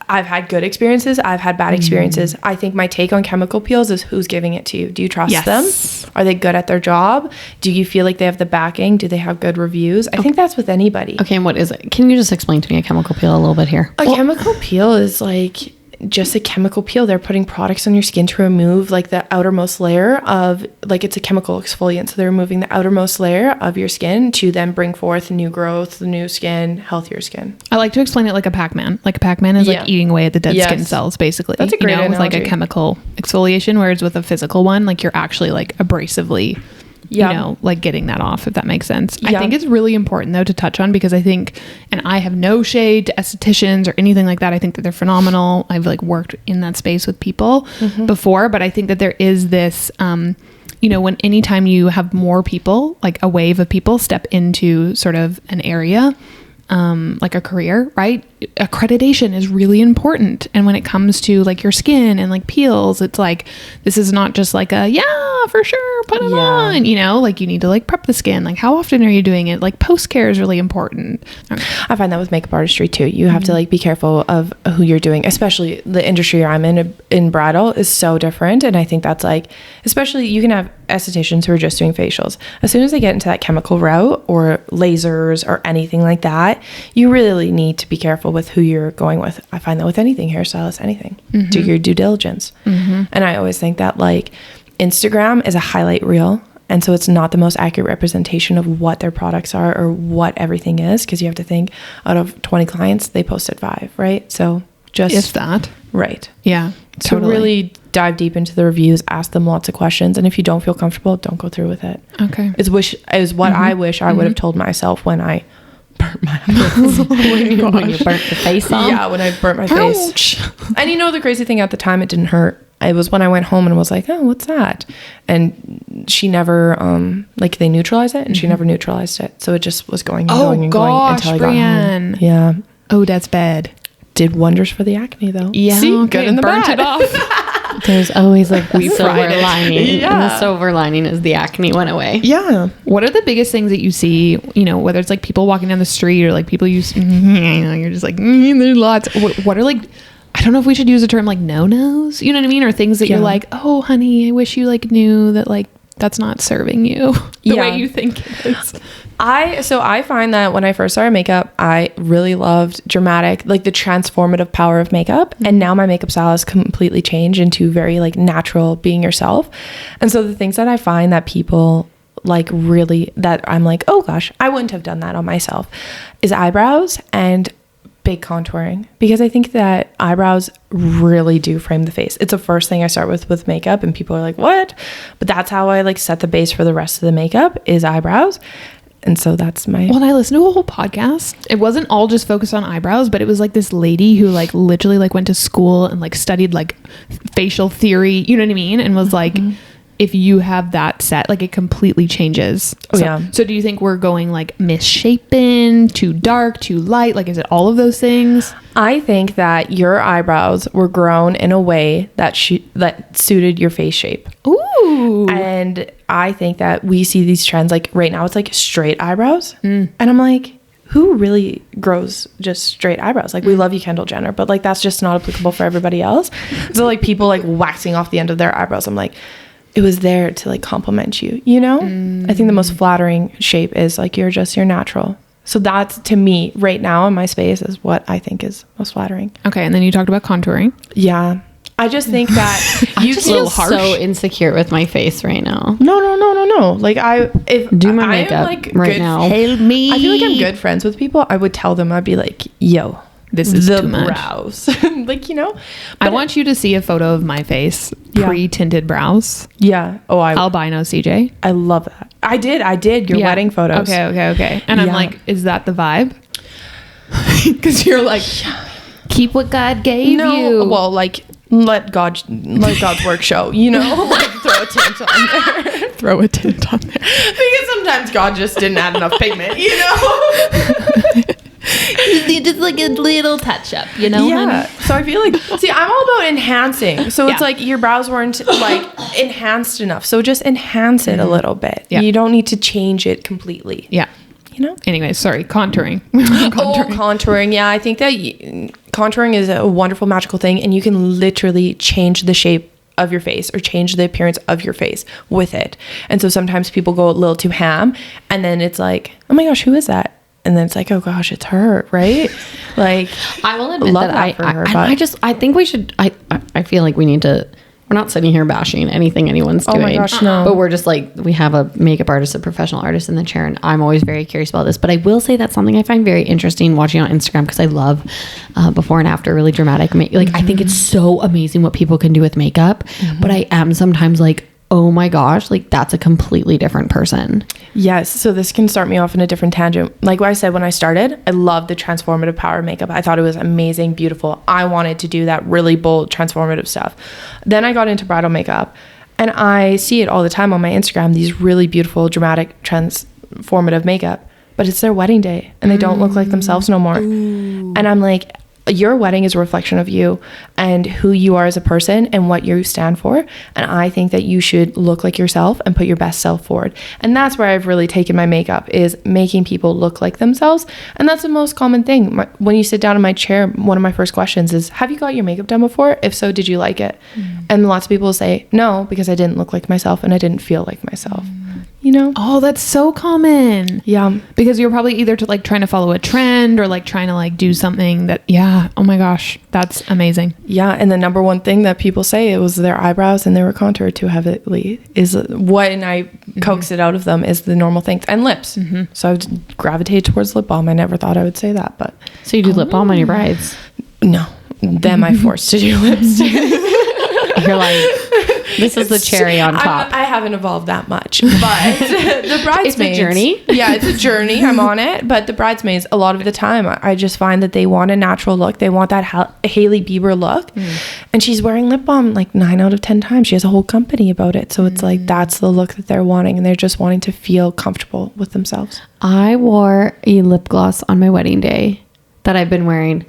Speaker 3: I've had good experiences. I've had bad experiences. I think my take on chemical peels is who's giving it to you. Do you trust them? Are they good at their job? Do you feel like they have the backing? Do they have good reviews? I think that's with anybody.
Speaker 1: Okay, and what is it? Can you just explain to me a chemical peel a little bit here?
Speaker 3: A chemical peel is like just a chemical peel. They're putting products on your skin to remove like the outermost layer of, like, it's a chemical exfoliant. So they're removing the outermost layer of your skin to then bring forth new growth, new skin, healthier skin.
Speaker 2: I like to explain it like a Pac-Man. Like a Pac-Man is like eating away at the dead skin cells, basically.
Speaker 3: That's a great analogy.
Speaker 2: With like a chemical exfoliation, whereas with a physical one, like you're actually like abrasively, you know, like getting that off, if that makes sense. I think it's really important though to touch on, because I think, and I have no shade to estheticians or anything like that. I think that they're phenomenal. I've like worked in that space with people before, but I think that there is this, you know, when anytime you have more people, like a wave of people step into sort of an area, like a career, right? Accreditation is really important. And when it comes to like your skin and like peels, it's like, this is not just like a, for sure, put it on, you know, like you need to like prep the skin. Like how often are you doing it? Like post care is really important.
Speaker 3: I find that with makeup artistry too. You have to like be careful of who you're doing, especially the industry I'm in bridal is so different. And I think that's like, especially you can have estheticians who are just doing facials. As soon as they get into that chemical route or lasers or anything like that, you really need to be careful with who you're going with. I find that with anything, hairstylist, anything. Do your due diligence. And I always think that like Instagram is a highlight reel. And so it's not the most accurate representation of what their products are or what everything is. Because you have to think out of 20 clients, they posted 5, right? So just...
Speaker 2: If that.
Speaker 3: Right.
Speaker 2: Yeah.
Speaker 3: So really dive deep into the reviews, ask them lots of questions. And if you don't feel comfortable, don't go through with it.
Speaker 2: Okay.
Speaker 3: Is what I wish I would have told myself when I burnt my eyelids.
Speaker 1: When you burnt your face off?
Speaker 3: Yeah, when I burnt my face. And you know, the crazy thing at the time, it didn't hurt. It was when I went home and was like, oh, what's that? And she never, like they neutralized it and she never neutralized it. So it just was going and going and going until I got home. Yeah.
Speaker 2: Oh, that's bad.
Speaker 3: Did wonders for the acne though.
Speaker 2: Yeah.
Speaker 3: See, good in the
Speaker 2: burnt
Speaker 3: bad.
Speaker 2: it off.
Speaker 1: There's always like the silver lining.
Speaker 3: Yeah.
Speaker 1: And the silver lining is the acne went away.
Speaker 3: Yeah.
Speaker 2: What are the biggest things that you see, you know, whether it's like people walking down the street or like people use, you know, you're just like, there's lots. What are like, I don't know if we should use a term like no-nos, you know what I mean? Or things that you're like, oh honey, I wish you like knew that like that's not serving you the way you think it is.
Speaker 3: I find that when I first started makeup, I really loved dramatic, like the transformative power of makeup. And now my makeup style has completely changed into very like natural being yourself. And so the things that I find that people like really, that I'm like, oh gosh, I wouldn't have done that on myself, is eyebrows and big contouring, because I think that eyebrows really do frame the face. It's the first thing I start with makeup, and people are like, what? But that's how I like set the base for the rest of the makeup is eyebrows. And so that's my...
Speaker 2: Well, I listened to a whole podcast. It wasn't all just focused on eyebrows, but it was like this lady who like literally like went to school and like studied like facial theory, you know what I mean? And was like, if you have that set, like it completely changes. So do you think we're going like misshapen, too dark, too light? Like, is it all of those things?
Speaker 3: I think that your eyebrows were grown in a way that that suited your face shape.
Speaker 2: Ooh.
Speaker 3: And I think that we see these trends, like right now it's like straight eyebrows. And I'm like, who really grows just straight eyebrows? Like, we love you, Kendall Jenner, but like that's just not applicable for everybody else. So like people like waxing off the end of their eyebrows, I'm like, it was there to like compliment you, you know? I think the most flattering shape is like you're just your natural. So that's, to me right now in my space, is what I think is most flattering.
Speaker 2: Okay. And then you talked about contouring.
Speaker 3: Yeah. I just think that
Speaker 1: you feel so insecure with my face right now.
Speaker 3: No. Like if
Speaker 1: do my makeup
Speaker 3: am, like,
Speaker 1: right now.
Speaker 2: Help me.
Speaker 3: I feel like I'm good friends with people. I would tell them, I'd be like, yo,
Speaker 2: this is
Speaker 3: the
Speaker 2: too much.
Speaker 3: brows. Like, you know,
Speaker 2: I want you to see a photo of my face, pre-tinted brows.
Speaker 3: Yeah. Oh,
Speaker 2: albino CJ.
Speaker 3: I love that. I did your wedding photos.
Speaker 2: Okay. And I'm like, is that the vibe? Because you're like, keep what God gave you.
Speaker 3: Well, like, let God's work show, you know? Like, throw a tint on there.
Speaker 2: Throw a tint on there.
Speaker 3: Because sometimes God just didn't add enough pigment, you know?
Speaker 1: Just like a little touch up, you know?
Speaker 3: Yeah. So I feel like, see, I'm all about enhancing. So it's like your brows weren't like enhanced enough. So just enhance it a little bit. Yeah. You don't need to change it completely.
Speaker 2: Yeah.
Speaker 3: You know?
Speaker 2: Anyway, sorry. Contouring.
Speaker 3: Contouring. Yeah. I think that contouring is a wonderful, magical thing. And you can literally change the shape of your face or change the appearance of your face with it. And so sometimes people go a little too ham, and then it's like, oh my gosh, who is that? And then it's like, oh gosh, it's her, right? Like,
Speaker 1: I will admit that I think we should, I feel like we need to, we're not sitting here bashing anything anyone's doing.
Speaker 3: Oh my gosh, no.
Speaker 1: But we're just like, we have a makeup artist, a professional artist in the chair, and I'm always very curious about this. But I will say that's something I find very interesting watching on Instagram, because I love before and after really dramatic like I think it's so amazing what people can do with makeup. But I am sometimes like, oh my gosh, like that's a completely different person.
Speaker 3: Yes. So this can start me off in a different tangent. Like what I said when I started, I loved the transformative power of makeup. I thought it was amazing, beautiful. I wanted to do that really bold, transformative stuff. Then I got into bridal makeup, and I see it all the time on my Instagram, these really beautiful, dramatic, transformative makeup, but it's their wedding day and they don't look like themselves no more. Ooh. And I'm like, your wedding is a reflection of you and who you are as a person and what you stand for. And I think that you should look like yourself and put your best self forward. And that's where I've really taken my makeup, is making people look like themselves. And that's the most common thing. When you sit down in my chair, one of my first questions is, have you got your makeup done before? If so, did you like it? And lots of people say, no, because I didn't look like myself and I didn't feel like myself. You know?
Speaker 2: Oh, that's so common.
Speaker 3: Yeah.
Speaker 2: Because you're probably either like trying to follow a trend or like trying to like do something that, oh my gosh, that's amazing.
Speaker 3: Yeah. And the number one thing that people say, it was their eyebrows and they were contoured too heavily, is what, and I coaxed it out of them, is the normal things, and lips. So I would gravitate towards lip balm. I never thought I would say that, but.
Speaker 1: So you do lip balm on your brides?
Speaker 3: No. Them I forced to do lipstick.
Speaker 1: You're like, this is the cherry on top.
Speaker 3: I haven't evolved that much, but the bridesmaids.
Speaker 1: It's a journey.
Speaker 3: Yeah, it's a journey. I'm on it. But the bridesmaids, a lot of the time, I just find that they want a natural look. They want that Hailey Bieber look. And she's wearing lip balm like 9 out of 10 times. She has a whole company about it. So it's like, that's the look that they're wanting. And they're just wanting to feel comfortable with themselves.
Speaker 1: I wore a lip gloss on my wedding day that I've been wearing.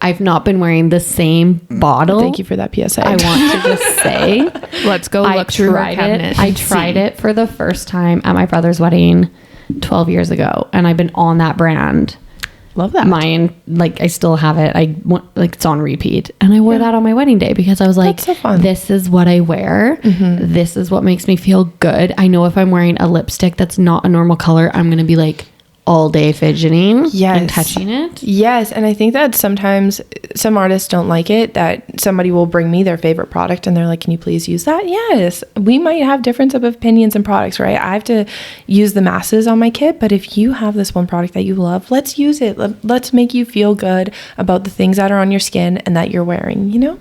Speaker 1: I've not been wearing the same bottle.
Speaker 3: Thank you for that PSA.
Speaker 1: I want to just say,
Speaker 2: let's go look through our cabinet.
Speaker 1: I tried it for the first time at my brother's wedding 12 years ago, and I've been on that brand
Speaker 3: Love that.
Speaker 1: Mine, like, I still have it. Like, it's on repeat. And I wore that on my wedding day because I was like,
Speaker 3: That's so fun.
Speaker 1: This is what I wear. This is what makes me feel good. I know if I'm wearing a lipstick that's not a normal color, I'm going to be like all day fidgeting and touching it.
Speaker 3: Yes. And I think that sometimes some artists don't like it, that somebody will bring me their favorite product and they're like, can you please use that? Yes. We might have difference of opinions and products, right? I have to use the masses on my kit, but if you have this one product that you love, let's use it. Let's make you feel good about the things that are on your skin and that you're wearing, you know?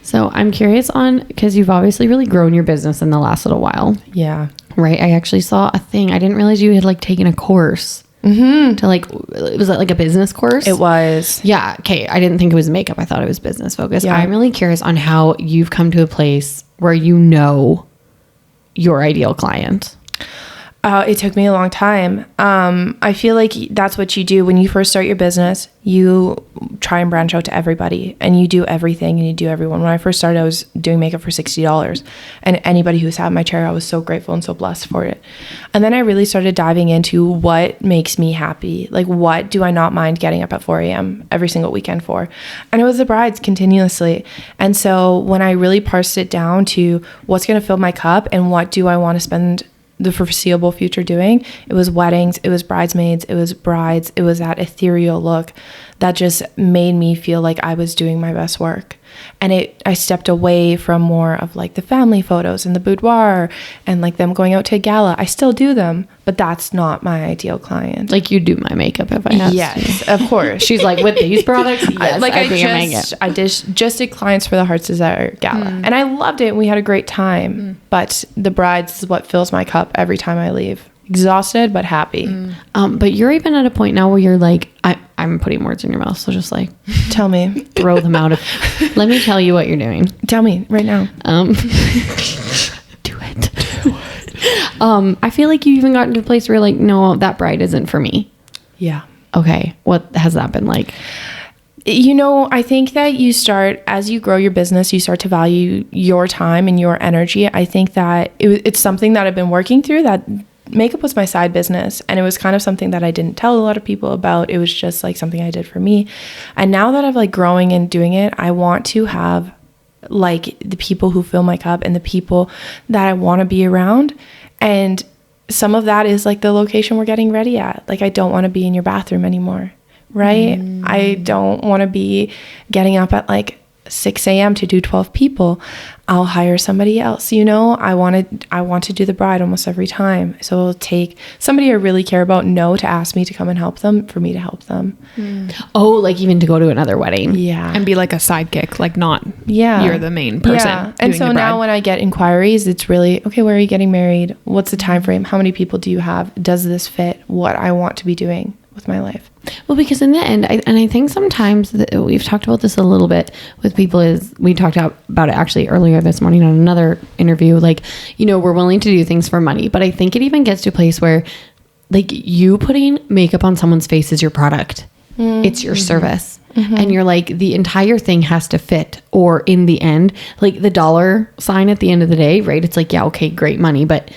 Speaker 1: So I'm curious because you've obviously really grown your business in the last little while.
Speaker 3: Yeah.
Speaker 1: Right. I actually saw a thing. I didn't realize you had like taken a course. To like, was that like a business course?
Speaker 3: It was.
Speaker 1: Yeah. Okay. I didn't think it was makeup. I thought it was business focused.
Speaker 3: Yeah.
Speaker 1: I'm really curious on how you've come to a place where you know your ideal client.
Speaker 3: It took me a long time. I feel like that's what you do when you first start your business. You try and branch out to everybody and you do everything and you do everyone. When I first started, I was doing makeup for $60, and anybody who sat in my chair, I was so grateful and so blessed for it. And then I really started diving into what makes me happy. Like, what do I not mind getting up at 4 a.m. every single weekend for? And it was the brides continuously. And so when I really parsed it down to what's going to fill my cup and what do I want to spend the foreseeable future doing, it was weddings, it was bridesmaids, it was brides, it was that ethereal look that just made me feel like I was doing my best work. And I stepped away from more of like the family photos and the boudoir and like them going out to a gala. I still do them, but that's not my ideal client.
Speaker 1: Like, you do my makeup if I asked.
Speaker 3: Yes, of course.
Speaker 1: She's like, with these products, yes,
Speaker 3: I just did clients for the Heart's Desire gala, and I loved it. And we had a great time. But the brides is what fills my cup every time I leave. Exhausted but happy.
Speaker 1: But you're even at a point now where you're like, I'm putting words in your mouth, so just like
Speaker 3: Tell me.
Speaker 1: throw them out. Let me tell you what you're doing.
Speaker 3: Tell me right now.
Speaker 1: Do it. I feel like you even gotten to a place where you're like, no, that bride isn't for me.
Speaker 3: Yeah.
Speaker 1: Okay. What has that been like?
Speaker 3: You know, I think that as you grow your business, you start to value your time and your energy. I think that it's something that I've been working through, that makeup was my side business, and it was kind of something that I didn't tell a lot of people about. It was just like something I did for me. And now that I've like growing and doing it, I want to have like the people who fill my cup and the people that I want to be around. And some of that is like the location we're getting ready at. Like, I don't want to be in your bathroom anymore, right? I don't want to be getting up at like 6 a.m. to do 12 people. I'll hire somebody else. You know, I want to do the bride almost every time. So it'll take somebody I really care about to ask me to come and help them, for me to help them.
Speaker 1: Oh, like even to go to another wedding.
Speaker 3: Yeah.
Speaker 2: And be like a sidekick, like not you're the main person.
Speaker 3: Yeah. And so now when I get inquiries, it's really, okay, where are you getting married? What's the time frame? How many people do you have? Does this fit what I want to be doing with my life?
Speaker 1: Well, because in the end, I think sometimes we've talked about this a little bit with people, is we talked about it actually earlier this morning on another interview. Like, you know, we're willing to do things for money, but I think it even gets to a place where like you putting makeup on someone's face is your product. It's your service. And you're like, the entire thing has to fit, or in the end, like the dollar sign at the end of the day, right? It's like, yeah, okay, great money, but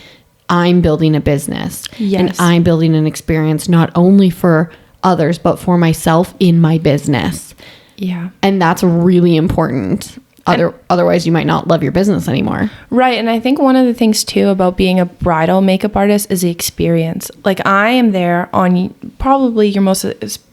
Speaker 1: I'm building a business and I'm building an experience, not only for others, but for myself in my business.
Speaker 3: Yeah.
Speaker 1: And that's really important. Otherwise you might not love your business anymore.
Speaker 3: Right. And I think one of the things too about being a bridal makeup artist is the experience. Like, I am there on probably your most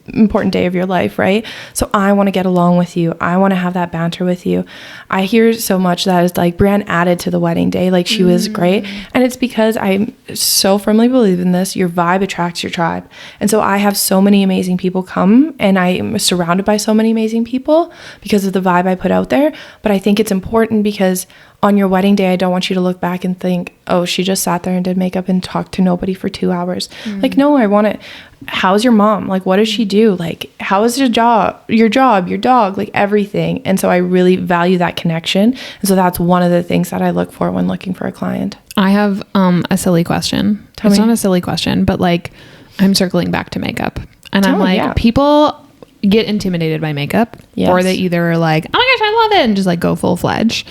Speaker 3: important day of your life, right? So I want to get along with you. I want to have that banter with you. I hear so much that is like, Breanne added to the wedding day. Like, she was great. And it's because I so firmly believe in this. Your vibe attracts your tribe. And so I have so many amazing people come, and I am surrounded by so many amazing people because of the vibe I put out there. But I think it's important because on your wedding day, I don't want you to look back and think, oh, she just sat there and did makeup and talked to nobody for 2 hours. Like, no, I want it. How's your mom? Like, what does she do? Like, how is your job, your dog, like everything. And so I really value that connection. And so that's one of the things that I look for when looking for a client.
Speaker 2: I have a silly question. It's not a silly question, but like, I'm circling back to makeup, and I'm like, people get intimidated by makeup, or they either are like, oh my gosh, I love it, and just like go full-fledged.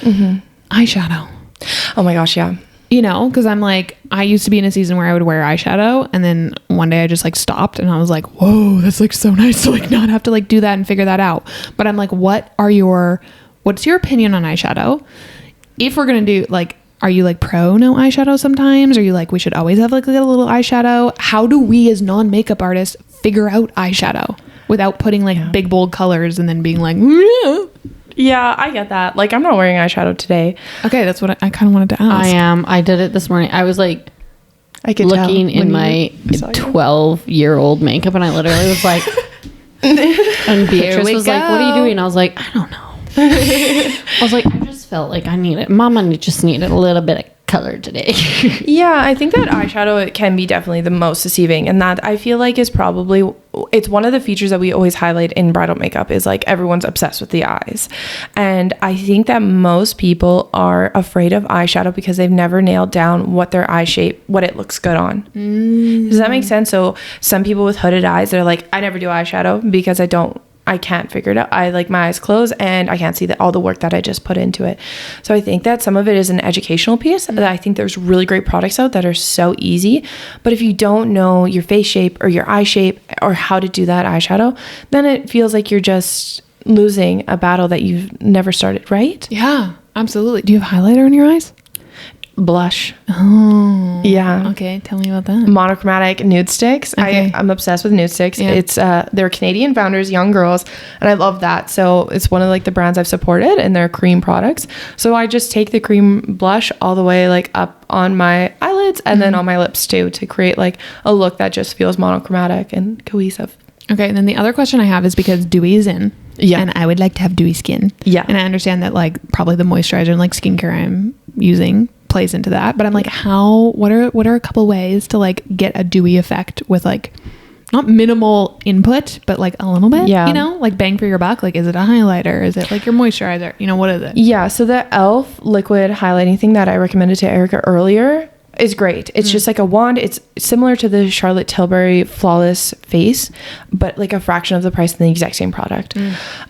Speaker 2: Eyeshadow.
Speaker 3: Oh my gosh, yeah.
Speaker 2: You know, because I'm like, I used to be in a season where I would wear eyeshadow, and then one day I just like stopped, and I was like, whoa, that's like so nice to like not have to like do that and figure that out. But I'm like, what's your opinion on eyeshadow? If we're gonna do like, are you like pro no eyeshadow sometimes? Are you like, we should always have like a little eyeshadow? How do we as non-makeup artists figure out eyeshadow without putting like big bold colors and then being like,
Speaker 3: yeah, I get that. Like, I'm not wearing eyeshadow today.
Speaker 2: Okay, that's what I kind of wanted to ask.
Speaker 1: I am. I did it this morning. I was like,
Speaker 3: I could
Speaker 1: looking in my 12-year-old makeup, and I literally was like, and Beatrice was like, what are you doing? I was like, I don't know. I was like, I just felt like I needed, Mama just needed a little bit of color today.
Speaker 3: Yeah, I think that eyeshadow, it can be definitely the most deceiving, and that I feel like is probably, it's one of the features that we always highlight in bridal makeup is like everyone's obsessed with the eyes. And I think that most people are afraid of eyeshadow because they've never nailed down what their eye shape, what it looks good on. Does that make sense? So some people with hooded eyes, they're like, I never do eyeshadow because I can't figure it out. I like my eyes closed and I can't see all the work that I just put into it. So I think that some of it is an educational piece. That I think there's really great products out that are so easy. But if you don't know your face shape or your eye shape or how to do that eyeshadow, then it feels like you're just losing a battle that you've never started, right?
Speaker 2: Yeah, absolutely. Do you have highlighter in your eyes?
Speaker 3: Blush.
Speaker 2: Oh.
Speaker 3: Yeah.
Speaker 2: Okay, tell me about that.
Speaker 3: Monochromatic nude sticks.
Speaker 2: Okay.
Speaker 3: I'm obsessed with nude sticks.
Speaker 2: Yeah.
Speaker 3: It's they're Canadian founders, young girls, and I love that. So it's one of like the brands I've supported, and they're cream products. So I just take the cream blush all the way like up on my eyelids and then on my lips too, to create like a look that just feels monochromatic and cohesive.
Speaker 2: Okay, and then the other question I have is because dewy is in.
Speaker 3: Yeah.
Speaker 2: And I would like to have dewy skin.
Speaker 3: Yeah.
Speaker 2: And I understand that like probably the moisturizer and like skincare I'm using plays into that, but I'm like, what are a couple ways to like get a dewy effect with like not minimal input, but like a little bit,
Speaker 3: Yeah.
Speaker 2: you know, like bang for your buck? Like, is it a highlighter? Is it like your moisturizer? You know, what is it?
Speaker 3: Yeah, so the e.l.f. liquid highlighting thing that I recommended to Erika earlier is great. It's just like a wand. It's similar to the Charlotte Tilbury Flawless Face, but like a fraction of the price than the exact same product.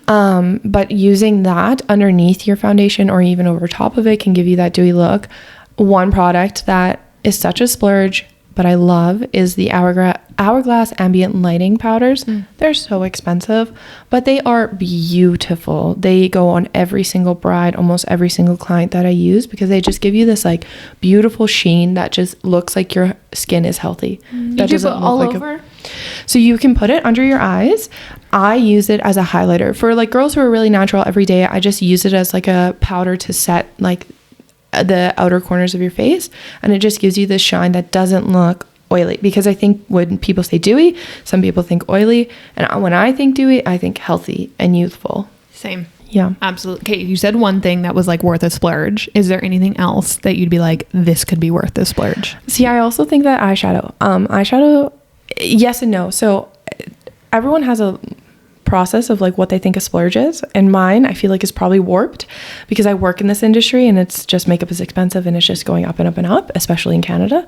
Speaker 3: But using that underneath your foundation or even over top of it can give you that dewy look. One product that is such a splurge, but I love, is the Hourglass ambient lighting powders. They're so expensive, but they are beautiful. They go on every single bride, almost every single client that I use, because they just give you this like beautiful sheen that just looks like your skin is healthy. That
Speaker 1: doesn't look all like over?
Speaker 3: So you can put it under your eyes. I use it as a highlighter for like girls who are really natural every day. I just use it as like a powder to set like the outer corners of your face, and it just gives you this shine that doesn't look oily. Because I think when people say dewy, some people think oily, and when I think dewy, I think healthy and youthful.
Speaker 2: Same.
Speaker 3: Yeah,
Speaker 2: Absolutely. Okay, you said one thing that was like worth a splurge. Is there anything else that you'd be like, this could be worth a splurge?
Speaker 3: See, I also think that eyeshadow, yes and no. So everyone has a process of like what they think a splurge is, and mine I feel like is probably warped because I work in this industry and it's just, makeup is expensive and it's just going up and up and up, especially in Canada.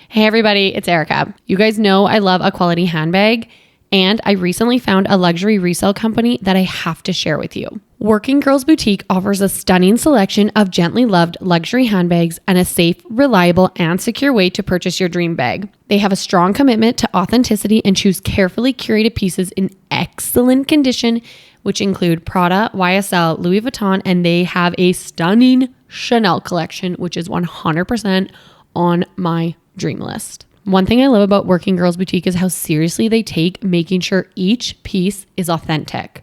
Speaker 1: Hey everybody, it's Erika. You guys know I love a quality handbag, and I recently found a luxury resale company that I have to share with you. Working Girls Boutique offers a stunning selection of gently loved luxury handbags and a safe, reliable, and secure way to purchase your dream bag. They have a strong commitment to authenticity and choose carefully curated pieces in excellent condition, which include Prada, YSL, Louis Vuitton, and they have a stunning Chanel collection, which is 100% on my dream list. One thing I love about Working Girls Boutique is how seriously they take making sure each piece is authentic.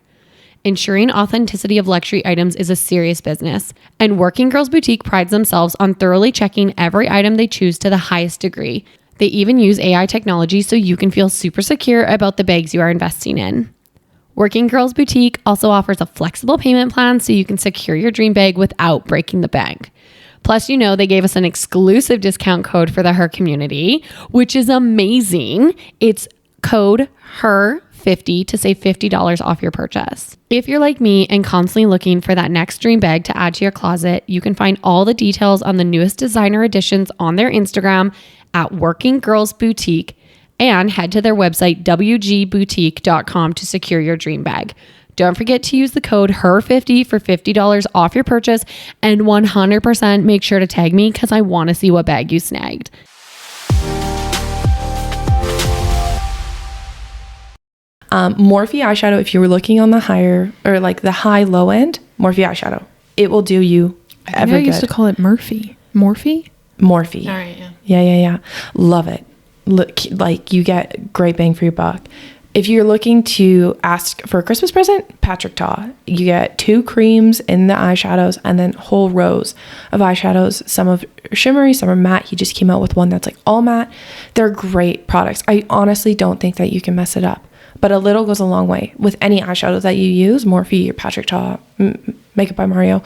Speaker 1: Ensuring authenticity of luxury items is a serious business, and Working Girls Boutique prides themselves on thoroughly checking every item they choose to the highest degree. They even use AI technology so you can feel super secure about the bags you are investing in. Working Girls Boutique also offers a flexible payment plan so you can secure your dream bag without breaking the bank. Plus, you know, they gave us an exclusive discount code for the Her community, which is amazing. It's code HER50 to save $50 off your purchase. If you're like me and constantly looking for that next dream bag to add to your closet, you can find all the details on the newest designer additions on their Instagram at Working Girls Boutique, and head to their website, wgboutique.com, to secure your dream bag. Don't forget to use the code HER50 for $50 off your purchase, and 100% make sure to tag me because I want to see what bag you snagged.
Speaker 3: Morphe eyeshadow, if you were looking on the higher or like the high low end, Morphe eyeshadow, it will do you
Speaker 2: I used to call it Morphe.
Speaker 3: Morphe.
Speaker 2: All right,
Speaker 3: Yeah. Love it. Look, like you get great bang for your buck. If you're looking to ask for a Christmas present, Patrick Ta. You get 2 creams in the eyeshadows and then whole rows of eyeshadows. Some of shimmery, some are matte. He just came out with one that's like all matte. They're great products. I honestly don't think that you can mess it up. But a little goes a long way. With any eyeshadow that you use, Morphe or Patrick Ta, Makeup by Mario,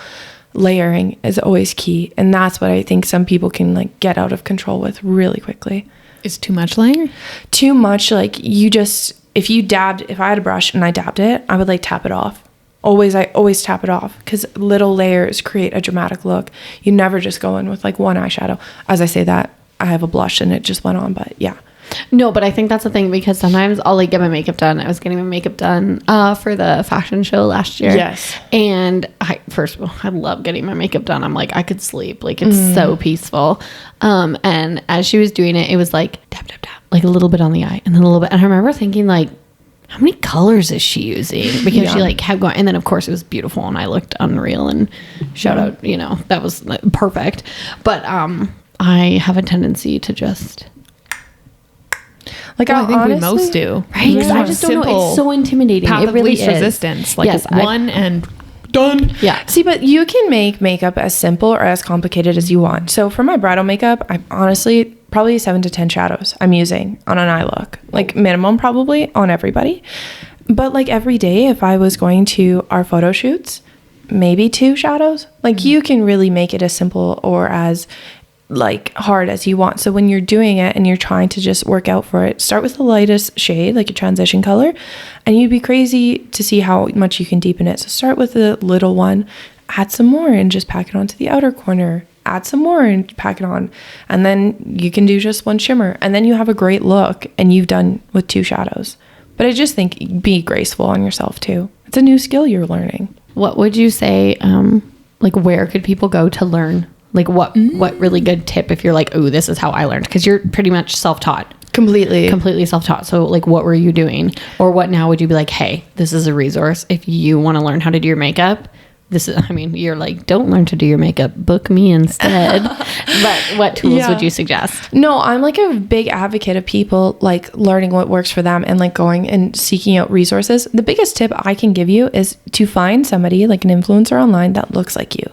Speaker 3: layering is always key. And that's what I think some people can like get out of control with really quickly.
Speaker 2: Is too much layer?
Speaker 3: Too much, like you just, if I had a brush and I dabbed it, I would like tap it off. I always tap it off because little layers create a dramatic look. You never just go in with like one eyeshadow. As I say that, I have a blush and it just went on, but yeah.
Speaker 1: No, but I think that's the thing because sometimes I'll like get my makeup done. I was getting my makeup done for the fashion show last year.
Speaker 3: Yes.
Speaker 1: And first of all, I love getting my makeup done. I'm like, I could sleep. Like it's so peaceful. And as she was doing it, it was like tap, tap, tap, like a little bit on the eye and then a little bit. And I remember thinking like, how many colors is she using? Because she like kept going. And then of course it was beautiful and I looked unreal and shout out, that was like, perfect. But I have a tendency to just...
Speaker 2: Like I think honestly, we most do,
Speaker 1: right? Because I just don't know. It's so intimidating.
Speaker 2: Path
Speaker 1: it really
Speaker 2: of least
Speaker 1: is.
Speaker 2: resistance. Like yes, one and done.
Speaker 3: Yeah. See, but you can make makeup as simple or as complicated as you want. So for my bridal makeup, I'm honestly probably 7 to 10 shadows I'm using on an eye look, like minimum probably on everybody. But like every day, if I was going to our photo shoots, maybe 2 shadows. Like you can really make it as simple or as like hard as you want. So when you're doing it and you're trying to just work out for it, start with the lightest shade, like a transition color, and you'd be crazy to see how much you can deepen it. So start with the little one, add some more and just pack it onto the outer corner, add some more and pack it on, and then you can do just one shimmer, and then you have a great look and you've done with 2 shadows. But I just think be graceful on yourself too. It's a new skill you're learning.
Speaker 1: What would you say, like where could people go to learn? Like what really good tip if you're like, oh, this is how I learned? Because you're pretty much self-taught. Completely self-taught. So like what were you doing? Or what now would you be like, hey, this is a resource. If you want to learn how to do your makeup, you're like, don't learn to do your makeup. Book me instead. But what tools would you suggest?
Speaker 3: No, I'm like a big advocate of people like learning what works for them and like going and seeking out resources. The biggest tip I can give you is to find somebody like an influencer online that looks like you.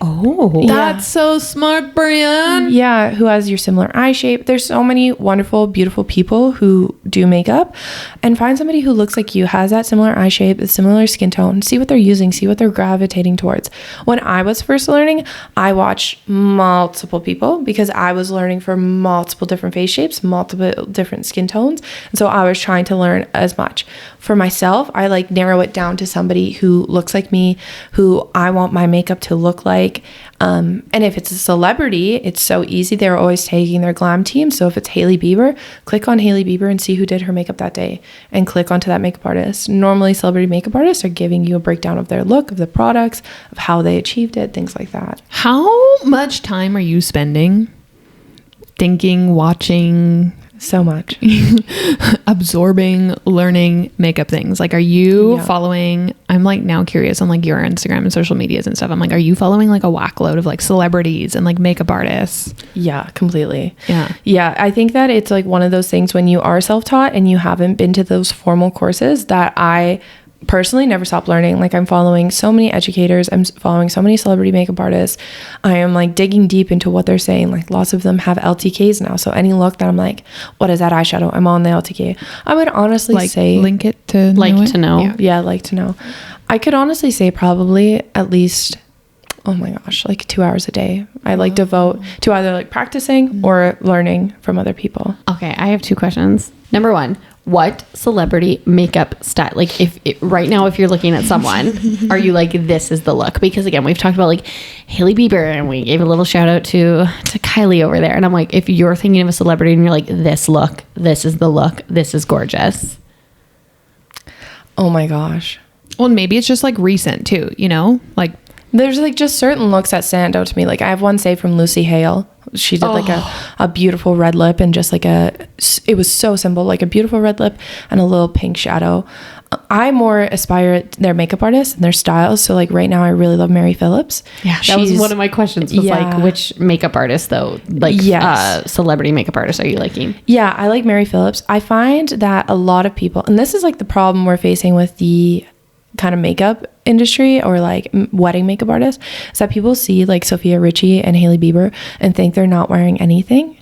Speaker 1: Oh,
Speaker 2: that's so smart, Breanne.
Speaker 3: Yeah, who has your similar eye shape. There's so many wonderful, beautiful people who do makeup, and find somebody who looks like you, has that similar eye shape, a similar skin tone, see what they're using, see what they're gravitating towards. When I was first learning, I watched multiple people because I was learning for multiple different face shapes, multiple different skin tones. And so I was trying to learn as much. For myself, I like narrow it down to somebody who looks like me, who I want my makeup to look like. And if it's a celebrity, it's so easy. They're always taking their glam team. So if it's Hailey Bieber, click on Hailey Bieber and see who did her makeup that day and click onto that makeup artist. Normally celebrity makeup artists are giving you a breakdown of their look, of the products, of how they achieved it, things like that.
Speaker 2: How much time are you spending thinking, watching,
Speaker 3: so much
Speaker 2: absorbing, learning makeup things? Like, are you following, I'm like now curious on like your Instagram and social medias and stuff. I'm like, are you following like a whack load of like celebrities and like makeup artists?
Speaker 3: Yeah, completely.
Speaker 2: Yeah.
Speaker 3: I think that it's like one of those things when you are self-taught and you haven't been to those formal courses that I personally never stop learning. Like I'm following so many educators, I'm following so many celebrity makeup artists. I am like digging deep into what they're saying. Like lots of them have LTKs now, so any look that I'm like, what is that eyeshadow, I'm on the LTK. I would honestly
Speaker 2: like
Speaker 3: say
Speaker 2: link it to
Speaker 1: like
Speaker 2: know
Speaker 1: to know.
Speaker 3: Like to know. I could honestly say probably at least, oh my gosh, like 2 hours a day I like devote to either like practicing or learning from other people.
Speaker 1: Okay, I have 2 questions. Number 1, what celebrity makeup style, like if right now if you're looking at someone, are you like, this is the look? Because again, we've talked about like Hailey Bieber and we gave a little shout out to Kylie over there, and I'm like, if you're thinking of a celebrity and you're like, this look, this is the look, this is gorgeous.
Speaker 3: Oh my gosh,
Speaker 2: Well, maybe it's just like recent too, you know, like
Speaker 3: there's like just certain looks that stand out to me. Like I have one saved from Lucy Hale. She did like a beautiful red lip and just like it was so simple, like a beautiful red lip and a little pink shadow. I more aspire at their makeup artists and their styles. So like right now I really love Mary Phillips.
Speaker 1: Yeah, that was one of my questions was like, which makeup artist though? Like celebrity makeup artist are you liking? Yeah,
Speaker 3: I like Mary Phillips. I find that a lot of people, and this is like the problem we're facing with the kind of makeup industry or like wedding makeup artists, is that people see like Sophia Richie and Hailey Bieber and think they're not wearing anything.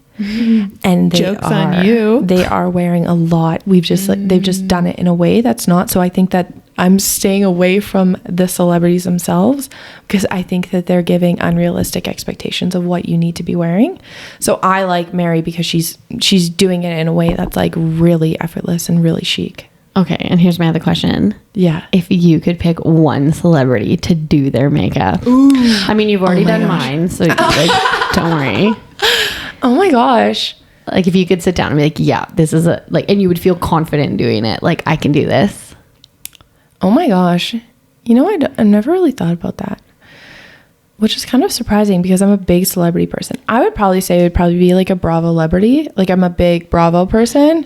Speaker 3: And
Speaker 2: jokes on you.
Speaker 3: They are wearing a lot. They've just done it in a way that's not. So I think that I'm staying away from the celebrities themselves because I think that they're giving unrealistic expectations of what you need to be wearing. So I like Mary because she's doing it in a way that's like really effortless and really chic.
Speaker 1: Okay, and here's my other question.
Speaker 3: Yeah.
Speaker 1: If you could pick one celebrity to do their makeup. Ooh. I mean, you've already done mine, so like, don't worry.
Speaker 3: Oh my gosh.
Speaker 1: Like if you could sit down and be like, yeah, this is and you would feel confident in doing it. Like I can do this.
Speaker 3: Oh my gosh. You know, I never really thought about that, which is kind of surprising because I'm a big celebrity person. I would probably say it would probably be like a Bravo celebrity. Like I'm a big Bravo person.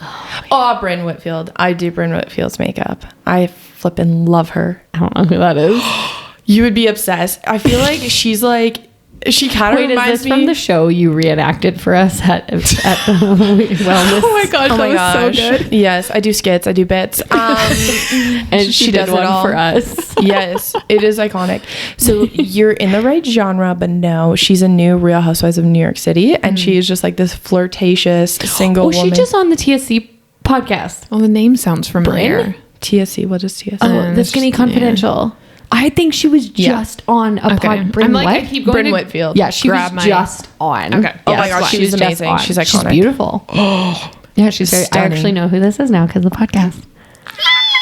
Speaker 3: Oh, Brynne Whitfield. I do Brynne Whitfield's makeup. I flippin' love her.
Speaker 1: I don't know who that is.
Speaker 3: You would be obsessed. I feel like she's like, she kind of reminds me
Speaker 1: from the show you reenacted for us at the wellness.
Speaker 3: Oh my gosh, that was so good. Yes, I do skits, I do bits.
Speaker 1: And she did one for us.
Speaker 3: Yes, it is iconic. So you're in the right genre, but no, she's a new Real Housewives of New York City, and she is just like this flirtatious single woman.
Speaker 1: She's just on the TSC podcast.
Speaker 2: Well, the name sounds familiar.
Speaker 3: Brynne? TSC, what is TSC?
Speaker 1: Oh, the Skinny Confidential. Yeah. I think she was just on a pod.
Speaker 2: I'm like, I keep going
Speaker 3: Brynne Whitfield.
Speaker 1: Yeah, she was just on.
Speaker 3: Okay. Oh my gosh, she was amazing. She's iconic.
Speaker 1: She's beautiful. Yeah, she's very. Stunning. I actually know who this is now because of the podcast.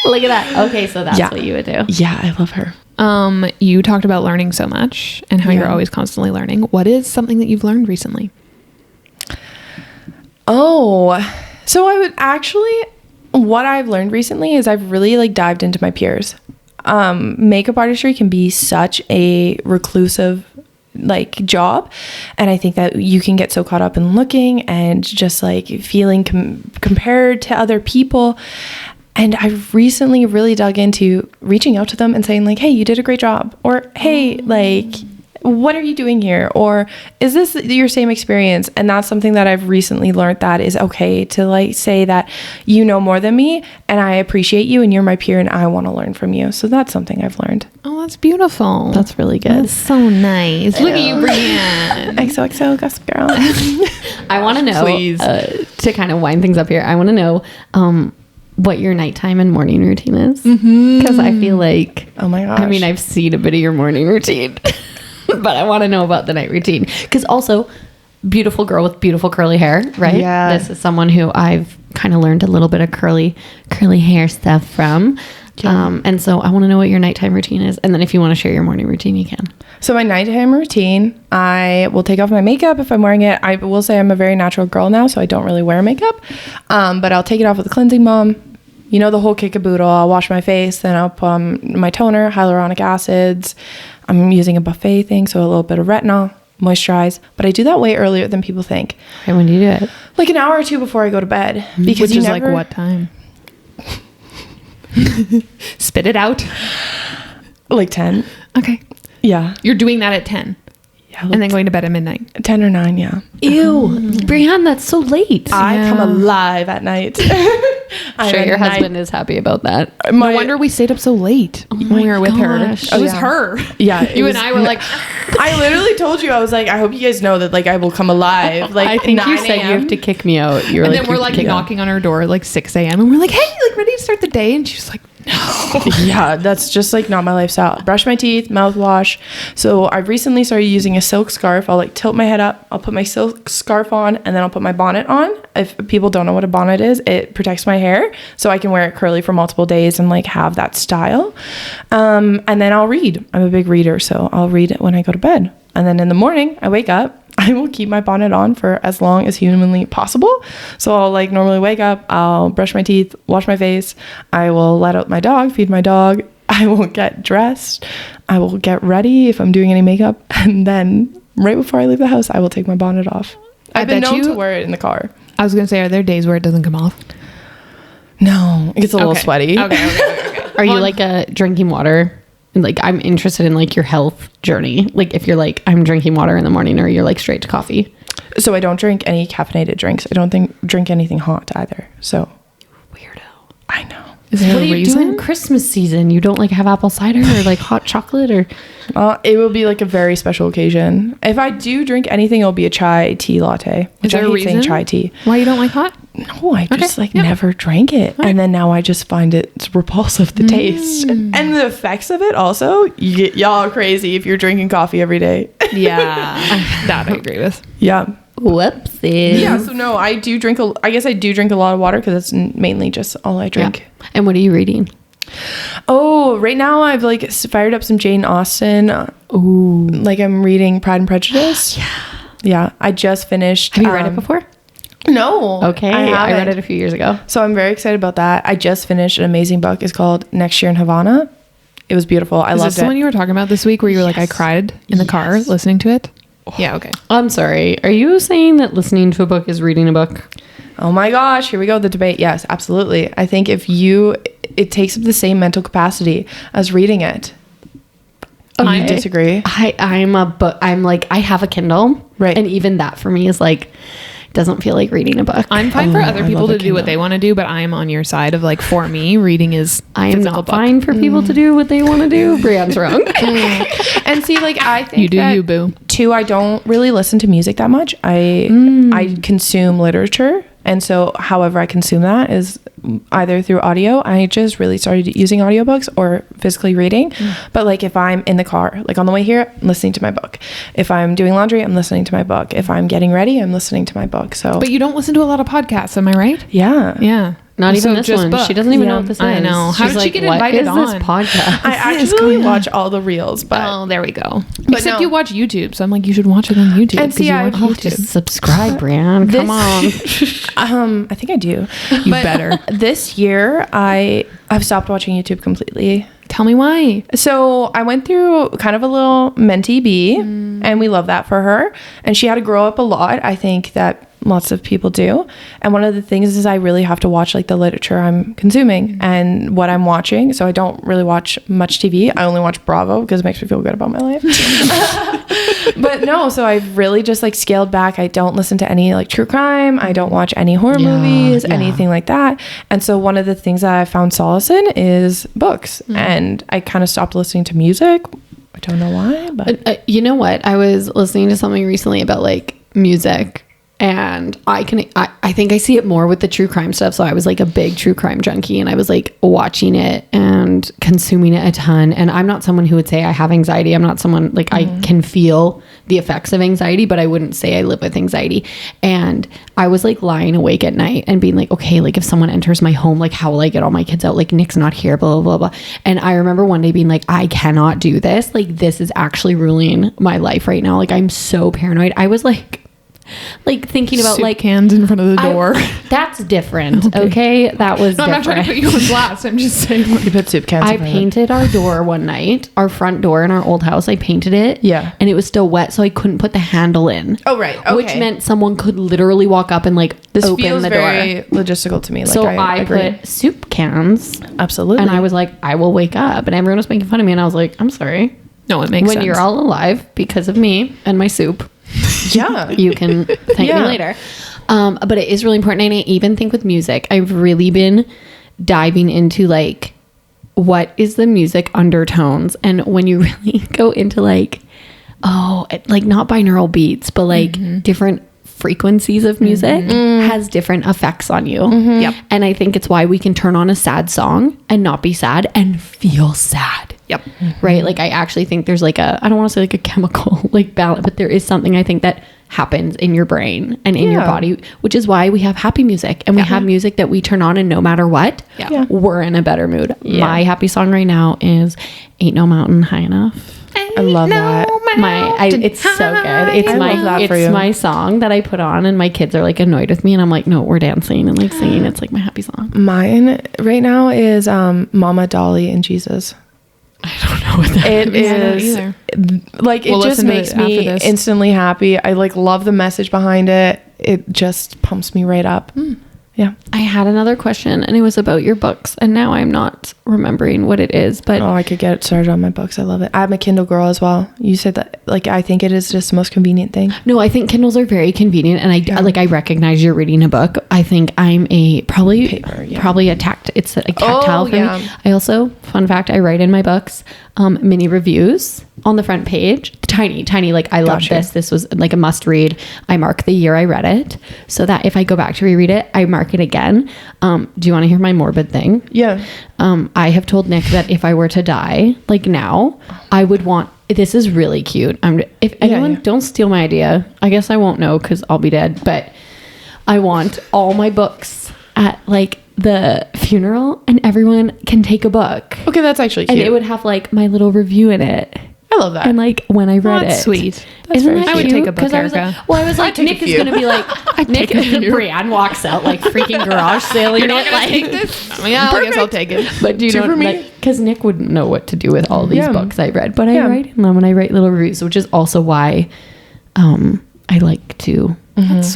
Speaker 1: Look at that. Okay, so that's what you would do.
Speaker 3: Yeah, I love her.
Speaker 2: You talked about learning so much and how you're always constantly learning. What is something that you've learned recently?
Speaker 3: Oh, so I would actually, what I've learned recently is I've really like dived into my peers. Makeup artistry can be such a reclusive like job, and I think that you can get so caught up in looking and just like feeling compared to other people. And I've recently really dug into reaching out to them and saying like, hey, you did a great job, or hey, like, what are you doing here, or is this your same experience? And that's something that I've recently learned, that is okay to like say that you know more than me and I appreciate you and you're my peer and I want to learn from you. So that's something I've learned.
Speaker 2: Oh, that's beautiful.
Speaker 1: That's really good.
Speaker 2: That's so nice. Look at you, Breanne.
Speaker 3: XOXO, Gossip Girl.
Speaker 1: I want to know,
Speaker 2: please,
Speaker 1: to kind of wind things up here, I want to know what your nighttime and morning routine is, because I feel like,
Speaker 3: oh my gosh,
Speaker 1: I mean, I've seen a bit of your morning routine. But I want to know about the night routine, because also beautiful girl with beautiful curly hair, right?
Speaker 3: Yeah.
Speaker 1: This is someone who I've kind of learned a little bit of curly hair stuff from. Yeah. And so I want to know what your nighttime routine is. And then if you want to share your morning routine, you can.
Speaker 3: So my nighttime routine, I will take off my makeup if I'm wearing it. I will say I'm a very natural girl now, so I don't really wear makeup. But I'll take it off with a cleansing balm. You know, the whole kick-a-boodle. I'll wash my face, then I'll put my toner, hyaluronic acids. I'm using a buffet thing, so a little bit of retinol, moisturize. But I do that way earlier than people think.
Speaker 1: Okay, when do you do it?
Speaker 3: Like an hour or two before I go to bed.
Speaker 2: Because which is like what time? Spit it out.
Speaker 3: Like 10.
Speaker 2: Okay.
Speaker 3: Yeah.
Speaker 2: You're doing that at 10. Yeah. And then going to bed at midnight.
Speaker 3: 10 or 9, yeah.
Speaker 1: Ew. Breanne, that's so late.
Speaker 3: I come alive at night.
Speaker 1: I'm sure your husband is happy about that.
Speaker 2: No wonder we stayed up so late when we were with her. It was her.
Speaker 3: Yeah.
Speaker 2: You and I were like,
Speaker 3: I literally told you, I was like, I hope you guys know that like I will come alive. Like
Speaker 1: I think you said you have to kick me out.
Speaker 2: And then we're like knocking on her door at like 6 a.m. and we're like, hey, like ready to start the day? And she's like, no.
Speaker 3: Yeah, that's just like not my lifestyle. Brush my teeth, mouthwash. So I've recently started using a silk scarf. I'll like tilt my head up, I'll put my silk scarf on, and then I'll put my bonnet on. If people don't know what a bonnet is, it protects my hair so I can wear it curly for multiple days and like have that style. And then I'll read. I'm a big reader, so I'll read it when I go to bed. And then in the morning, I wake up. I will keep my bonnet on for as long as humanly possible. So I'll like normally wake up, I'll brush my teeth, wash my face. I will let out my dog, feed my dog. I will get dressed. I will get ready if I'm doing any makeup. And then right before I leave the house, I will take my bonnet off. I've been known to wear it in the car.
Speaker 2: I was going to say, are there days where it doesn't come off?
Speaker 3: No, it gets a little sweaty.
Speaker 2: Okay.
Speaker 1: Are you like a drinking water? Like, I'm interested in like your health journey. Like if you're like, I'm drinking water in the morning, or you're like straight to coffee.
Speaker 3: So I don't drink any caffeinated drinks. I don't drink anything hot either. So
Speaker 1: Weirdo.
Speaker 3: I know.
Speaker 2: Is there
Speaker 1: What
Speaker 2: a
Speaker 1: do you
Speaker 2: reason?
Speaker 1: do in Christmas season? You don't like have apple cider or like hot chocolate or?
Speaker 3: It will be like a very special occasion. If I do drink anything, it'll be a chai tea latte. Which
Speaker 2: there
Speaker 3: I
Speaker 2: a
Speaker 3: hate saying
Speaker 2: reason
Speaker 3: chai tea.
Speaker 2: Why you don't like hot?
Speaker 3: No, I just never drank it. And then now I just find it's repulsive, the taste. And the effects of it also. Y'all are crazy if you're drinking coffee every day.
Speaker 2: Yeah. That I agree with.
Speaker 3: Yeah.
Speaker 1: Whoopsies.
Speaker 3: Yeah, so no, I do drink I guess I do drink a lot of water because it's mainly just all I drink.
Speaker 1: Yeah. And what are you reading?
Speaker 3: Oh, right now I've like fired up some Jane Austen.
Speaker 1: Ooh.
Speaker 3: Like I'm reading Pride and Prejudice. Yeah, I just finished.
Speaker 1: Have you read it before?
Speaker 3: No.
Speaker 1: Okay. I read it a few years ago.
Speaker 3: So I'm very excited about that. I just finished an amazing book. It's called Next Year in Havana. It was beautiful. I
Speaker 2: Is
Speaker 3: loved
Speaker 2: this the one you were talking about this week where you were like, I cried in the car listening to it? Yeah, okay.
Speaker 1: I'm sorry. Are you saying that listening to a book is reading a book?
Speaker 3: Oh my gosh, here we go, the debate. Yes, absolutely. I think it takes up the same mental capacity as reading it.
Speaker 1: Okay.
Speaker 3: You disagree?
Speaker 1: I'm like, I have a Kindle.
Speaker 3: Right.
Speaker 1: And even that for me is like, doesn't feel like reading a book.
Speaker 2: I'm fine for other
Speaker 3: I
Speaker 2: people
Speaker 3: love
Speaker 2: to
Speaker 3: a
Speaker 2: do what
Speaker 3: Kindle.
Speaker 2: they want to do, but I am on your side of like, for me, reading is
Speaker 1: I am
Speaker 2: physical
Speaker 1: not
Speaker 2: book.
Speaker 1: fine for people to do what they want to do. Brianne's wrong.
Speaker 3: And see, like, I think
Speaker 2: You do
Speaker 3: that,
Speaker 2: you, boo.
Speaker 3: too, I don't really listen to music that much. I consume literature. And so however I consume that is either through audio. I just really started using audiobooks or physically reading. But like if I'm in the car, like on the way here, I'm listening to my book. If I'm doing laundry, I'm listening to my book. If I'm getting ready, I'm listening to my book. So
Speaker 2: But you don't listen to a lot of podcasts, am I right?
Speaker 3: yeah.
Speaker 2: Yeah.
Speaker 1: Not even
Speaker 2: So
Speaker 1: this
Speaker 2: just
Speaker 1: one.
Speaker 2: book.
Speaker 1: She doesn't even know
Speaker 3: Yeah.
Speaker 1: what this is.
Speaker 2: I know. How
Speaker 1: She's
Speaker 2: did she
Speaker 1: like,
Speaker 2: get
Speaker 1: what
Speaker 2: invited
Speaker 1: is
Speaker 2: on?
Speaker 1: this podcast?
Speaker 3: I actually watch all the reels, but
Speaker 2: Oh, there we go.
Speaker 3: But
Speaker 2: Except
Speaker 3: no.
Speaker 2: you watch YouTube, so I'm like, you should watch it on YouTube.
Speaker 3: And
Speaker 2: 'cause
Speaker 3: see,
Speaker 2: you
Speaker 3: I-
Speaker 2: watch
Speaker 1: Oh,
Speaker 2: YouTube.
Speaker 1: just subscribe, Brianne. Come on.
Speaker 3: I think I do.
Speaker 2: You better.
Speaker 3: This year I've stopped watching YouTube completely.
Speaker 2: Tell me why.
Speaker 3: So I went through kind of a little mentee bee, and we love that for her. And she had to grow up a lot. I think that lots of people do. And one of the things is I really have to watch like the literature I'm consuming and what I'm watching. So I don't really watch much TV. I only watch Bravo because it makes me feel good about my life. But no, so I've really just like scaled back. I don't listen to any like true crime. I don't watch any horror movies, anything like that. And so one of the things that I found solace in is books. And I kind of stopped listening to music. I don't know why, but
Speaker 1: You know what? I was listening to something recently about like music, and I think I see it more with the true crime stuff. So I was like a big true crime junkie, and I was like watching it and consuming it a ton. And I'm not someone who would say I have anxiety. I'm not someone like I can feel the effects of anxiety, but I wouldn't say I live with anxiety. And I was like lying awake at night and being like, okay, like if someone enters my home, like how will I get all my kids out? Like Nick's not here, blah, blah, blah, blah. And I remember one day being like, I cannot do this. Like this is actually ruining my life right now. Like I'm so paranoid. I was like thinking about
Speaker 2: Soup
Speaker 1: like
Speaker 2: cans in front of the door.
Speaker 1: that's different. Okay. That was
Speaker 2: No, I'm not
Speaker 1: different.
Speaker 2: trying to put you on blast. I'm just saying.
Speaker 3: you put soup cans.
Speaker 1: I painted our door one night, our front door in our old house. I painted it.
Speaker 3: Yeah.
Speaker 1: And it was still wet, so I couldn't put the handle in.
Speaker 3: Oh, right. Okay.
Speaker 1: Which meant someone could literally walk up and like
Speaker 3: this
Speaker 1: open
Speaker 3: feels
Speaker 1: the
Speaker 3: very
Speaker 1: door.
Speaker 3: logistical to me. Like
Speaker 1: So
Speaker 3: I agree.
Speaker 1: put soup cans,
Speaker 3: Absolutely.
Speaker 1: and I was like, I will wake up. And everyone was making fun of me, and I was like, I'm sorry.
Speaker 2: No, it makes
Speaker 1: When
Speaker 2: sense.
Speaker 1: you're all alive because of me and my soup,
Speaker 3: yeah.
Speaker 1: you can thank me
Speaker 3: Yeah.
Speaker 1: later. But it is really important. And I even think with music, I've really been diving into like, what is the music undertones? And when you really go into like, like not binaural beats, but like different frequencies of music has different effects on you.
Speaker 2: Yep.
Speaker 1: And I think it's why we can turn on a sad song and not be sad and feel sad.
Speaker 2: Yep.
Speaker 1: Right. Like I actually think there's like I don't want to say like a chemical like balance, but there is something I think that happens in your brain and in your body, which is why we have happy music and we have music that we turn on, and no matter what, we're in a better mood. My happy song right now is Ain't No Mountain High Enough.
Speaker 3: I love that.
Speaker 1: It's so good. It's
Speaker 3: I love that for you.
Speaker 1: it's my song that I put on, and my kids are like annoyed with me, and I'm like, no, we're dancing and like singing. It's like my happy song.
Speaker 3: Mine right now is Mama, Dolly, and Jesus.
Speaker 2: I don't know what that
Speaker 3: It is like, it just makes me instantly happy. I like love the message behind it. It just pumps me right up. Yeah.
Speaker 1: I had another question, and it was about your books, and now I'm not remembering what it is, but
Speaker 3: I could get started on my books. I love it. I'm a Kindle girl as well. You said that, like, I think it is just the most convenient thing.
Speaker 1: No, I think Kindles are very convenient, and I recognize you're reading a book. I think I'm probably a it's a tactile for me. I also, fun fact, I write in my books mini reviews on the front page, tiny, like, I love this was like a must read. I mark the year I read it so that if I go back to reread it, I mark it again. Do you want to hear my morbid thing?
Speaker 3: Yeah.
Speaker 1: I have told Nick that if I were to die, like now, I would want, this is really cute. If anyone, don't steal my idea. I guess I won't know because I'll be dead, but I want all my books at like the funeral, and everyone can take a book.
Speaker 3: Okay, that's actually cute.
Speaker 1: And it would have like my little review in it.
Speaker 3: I love that.
Speaker 1: And like when I read it.
Speaker 2: Sweet.
Speaker 1: Isn't that
Speaker 2: I would take a book,
Speaker 1: I was like,
Speaker 2: Erika.
Speaker 1: well, I was like, Nick is going to be like, Nick Breanne walks out like freaking garage sailing.
Speaker 2: You're not going to take this? Yeah, I guess I'll take it.
Speaker 1: But do you know, because Nick wouldn't know what to do with all these books I read, but I write in them and I write little reviews, which is also why I like to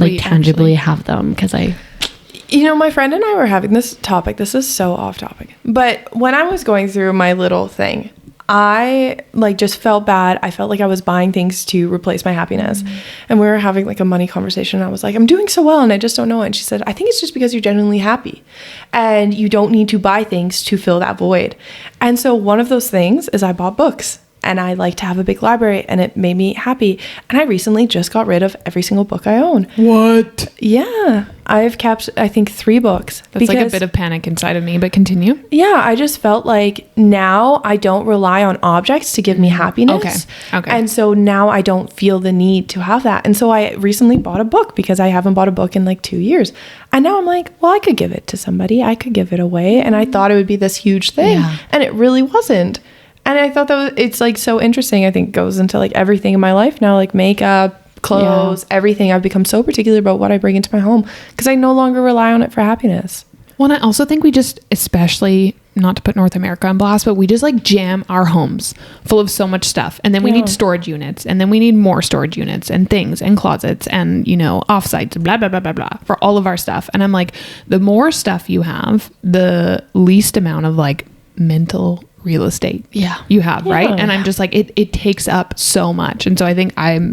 Speaker 1: like tangibly have them, because
Speaker 3: my friend and I were having this topic. This is so off topic. But when I was going through my little thing, I like just felt bad. I felt like I was buying things to replace my happiness. And we were having like a money conversation. I was like, I'm doing so well and I just don't know it. And she said, I think it's just because you're genuinely happy and you don't need to buy things to fill that void. And so one of those things is I bought books. And I like to have a big library, and it made me happy. And I recently just got rid of every single book I own.
Speaker 2: What?
Speaker 3: Yeah. I've kept, I think, 3 books.
Speaker 2: That's like a bit of panic inside of me, but continue.
Speaker 3: Yeah. I just felt like now I don't rely on objects to give me happiness.
Speaker 2: Okay.
Speaker 3: And so now I don't feel the need to have that. And so I recently bought a book because I haven't bought a book in like 2 years. And now I'm like, well, I could give it to somebody. I could give it away. And I thought it would be this huge thing.
Speaker 1: Yeah.
Speaker 3: And it really wasn't. And I thought it's like so interesting. I think it goes into like everything in my life now, like makeup, clothes, everything. I've become so particular about what I bring into my home because I no longer rely on it for happiness.
Speaker 2: Well, and I also think we just, especially not to put North America on blast, but we just like jam our homes full of so much stuff. And then we need storage units, and then we need more storage units and things and closets and, offsites, blah, blah, blah, blah, blah, for all of our stuff. And I'm like, the more stuff you have, the least amount of like mental real estate you have, right? And I'm just like, it takes up so much. And so I think I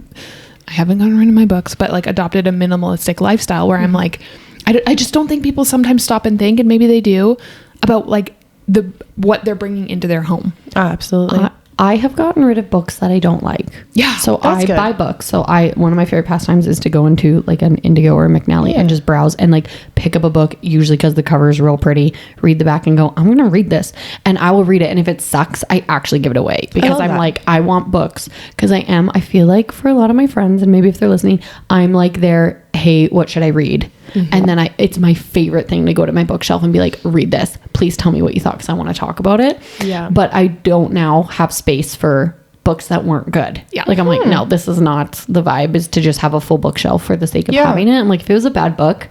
Speaker 2: haven't gotten rid of my books, but like adopted a minimalistic lifestyle where I'm like, I just don't think people sometimes stop and think, and maybe they do, about like what they're bringing into their home.
Speaker 3: Oh, absolutely.
Speaker 1: I have gotten rid of books that I don't like.
Speaker 2: Yeah.
Speaker 1: So I buy books. So one of my favorite pastimes is to go into like an Indigo or a McNally and just browse and like pick up a book, usually because the cover is real pretty, read the back and go, I'm going to read this. And I will read it. And if it sucks, I actually give it away because I'm like, I want books, because I feel like for a lot of my friends, and maybe if they're listening, I'm like hey, what should I read? And then it's my favorite thing to go to my bookshelf and be like, read this. Please tell me what you thought, because I want to talk about it.
Speaker 3: Yeah.
Speaker 1: But I don't now have space for books that weren't good. Yeah. Like I'm like, no, this is not the vibe, is to just have a full bookshelf for the sake of having it. I'm like, if it was a bad book,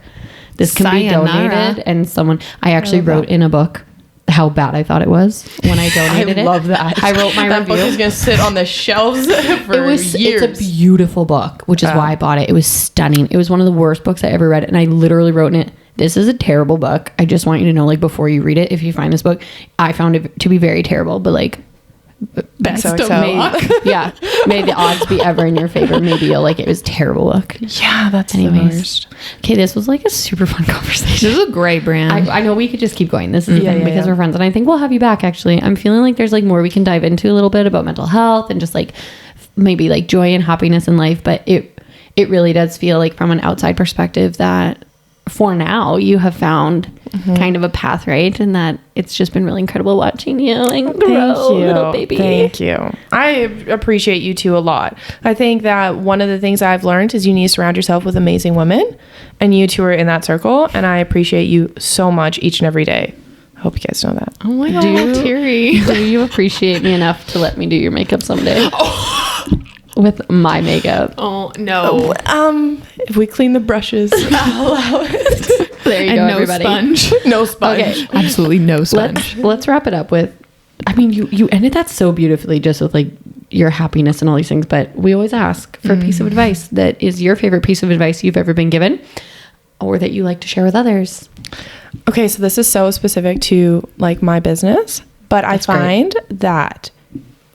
Speaker 1: this can be donated. And I actually wrote in a book how bad I thought it was when I donated it.
Speaker 3: I love that.
Speaker 1: I wrote my
Speaker 3: that
Speaker 1: review.
Speaker 3: Book is going to sit on the shelves for years.
Speaker 1: It's a beautiful book, which is why I bought it. It was stunning. It was one of the worst books I ever read. And I literally wrote in it, this is a terrible book. I just want you to know, like, before you read it, if you find this book, I found it to be very terrible, but like, best of luck. Yeah. May the odds be ever in your favor. Maybe you'll like it. It was a terrible book.
Speaker 3: Yeah, that's
Speaker 1: anyways.
Speaker 3: The worst.
Speaker 1: Okay, this was like a super fun conversation.
Speaker 2: This is a great brand.
Speaker 1: I know we could just keep going. This is the thing, because we're friends, and I think we'll have you back. Actually, I'm feeling like there's like more we can dive into a little bit about mental health and just like maybe like joy and happiness in life. But it really does feel like, from an outside perspective, that for now you have found kind of a path, right? And that it's just been really incredible watching you like grow, little baby.
Speaker 3: Thank you. I appreciate you too a lot. I think that one of the things I've learned is you need to surround yourself with amazing women, and you two are in that circle, and I appreciate you so much each and every day. I hope you guys know that.
Speaker 2: Oh my God, Terry.
Speaker 1: Do you appreciate me enough to let me do your makeup someday? With my makeup.
Speaker 2: Oh no.
Speaker 3: If we clean the brushes, I'll allow it.
Speaker 1: There you
Speaker 2: and
Speaker 1: go,
Speaker 2: no
Speaker 1: everybody.
Speaker 2: Sponge.
Speaker 3: No sponge.
Speaker 2: Okay. Absolutely no sponge.
Speaker 1: Let's wrap it up with I mean, you ended that so beautifully, just with like your happiness and all these things. But we always ask for a piece of advice that is your favorite piece of advice you've ever been given, or that you like to share with others.
Speaker 3: Okay, so this is so specific to like my business, but I find that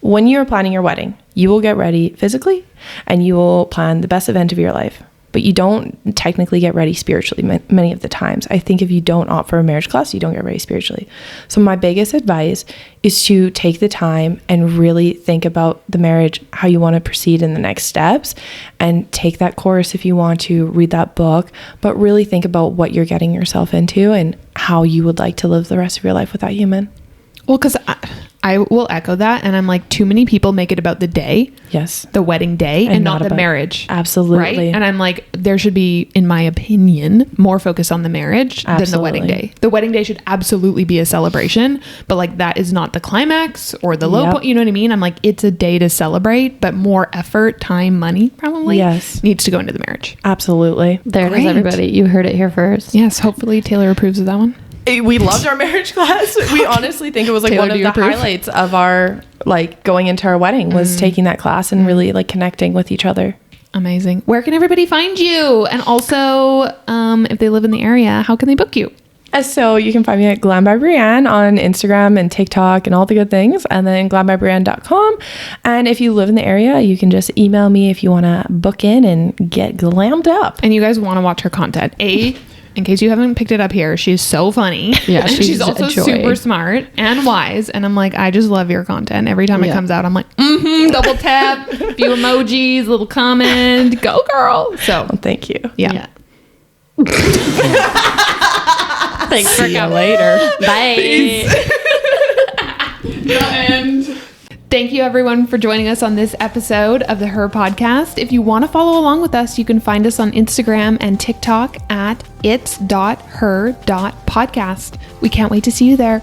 Speaker 3: when you're planning your wedding, you will get ready physically and you will plan the best event of your life, but you don't technically get ready spiritually many of the times. I think if you don't opt for a marriage class, you don't get ready spiritually. So my biggest advice is to take the time and really think about the marriage, how you want to proceed in the next steps, and take that course if you want to, read that book, but really think about what you're getting yourself into and how you would like to live the rest of your life with that human.
Speaker 2: Well, because I will echo that. And I'm like, too many people make it about the day.
Speaker 3: Yes.
Speaker 2: The wedding day and not the marriage.
Speaker 3: Absolutely.
Speaker 2: Right. And I'm like, there should be, in my opinion, more focus on the marriage than the wedding day. The wedding day should absolutely be a celebration, but like that is not the climax or the low point. You know what I mean? I'm like, it's a day to celebrate, but more effort, time, money probably needs to go into the marriage.
Speaker 3: Absolutely.
Speaker 1: There it is, everybody. You heard it here first.
Speaker 2: Yes. Hopefully Taylor approves of that one.
Speaker 3: We loved our marriage class. We honestly think it was like
Speaker 2: Taylor,
Speaker 3: one of the highlights of our like going into our wedding was taking that class and really like connecting with each other.
Speaker 2: Amazing. Where can everybody find you? And also, if they live in the area, how can they book you?
Speaker 3: So you can find me at Glam by Breanne on Instagram and TikTok and all the good things, and then glambybreanne.com. And if you live in the area, you can just email me if you want to book in and get glammed up.
Speaker 2: And you guys want to watch her content. In case you haven't picked it up here, she's so funny.
Speaker 1: Yeah,
Speaker 2: she's also super smart and wise. And I'm like, I just love your content. Every time it comes out, I'm like, double tap, few emojis, little comment, go girl. So
Speaker 3: thank you.
Speaker 2: Yeah.
Speaker 1: Thanks for coming later. Bye.
Speaker 2: The end. Thank you everyone for joining us on this episode of the Her Podcast. If you want to follow along with us, you can find us on Instagram and TikTok at its.her.podcast. We can't wait to see you there.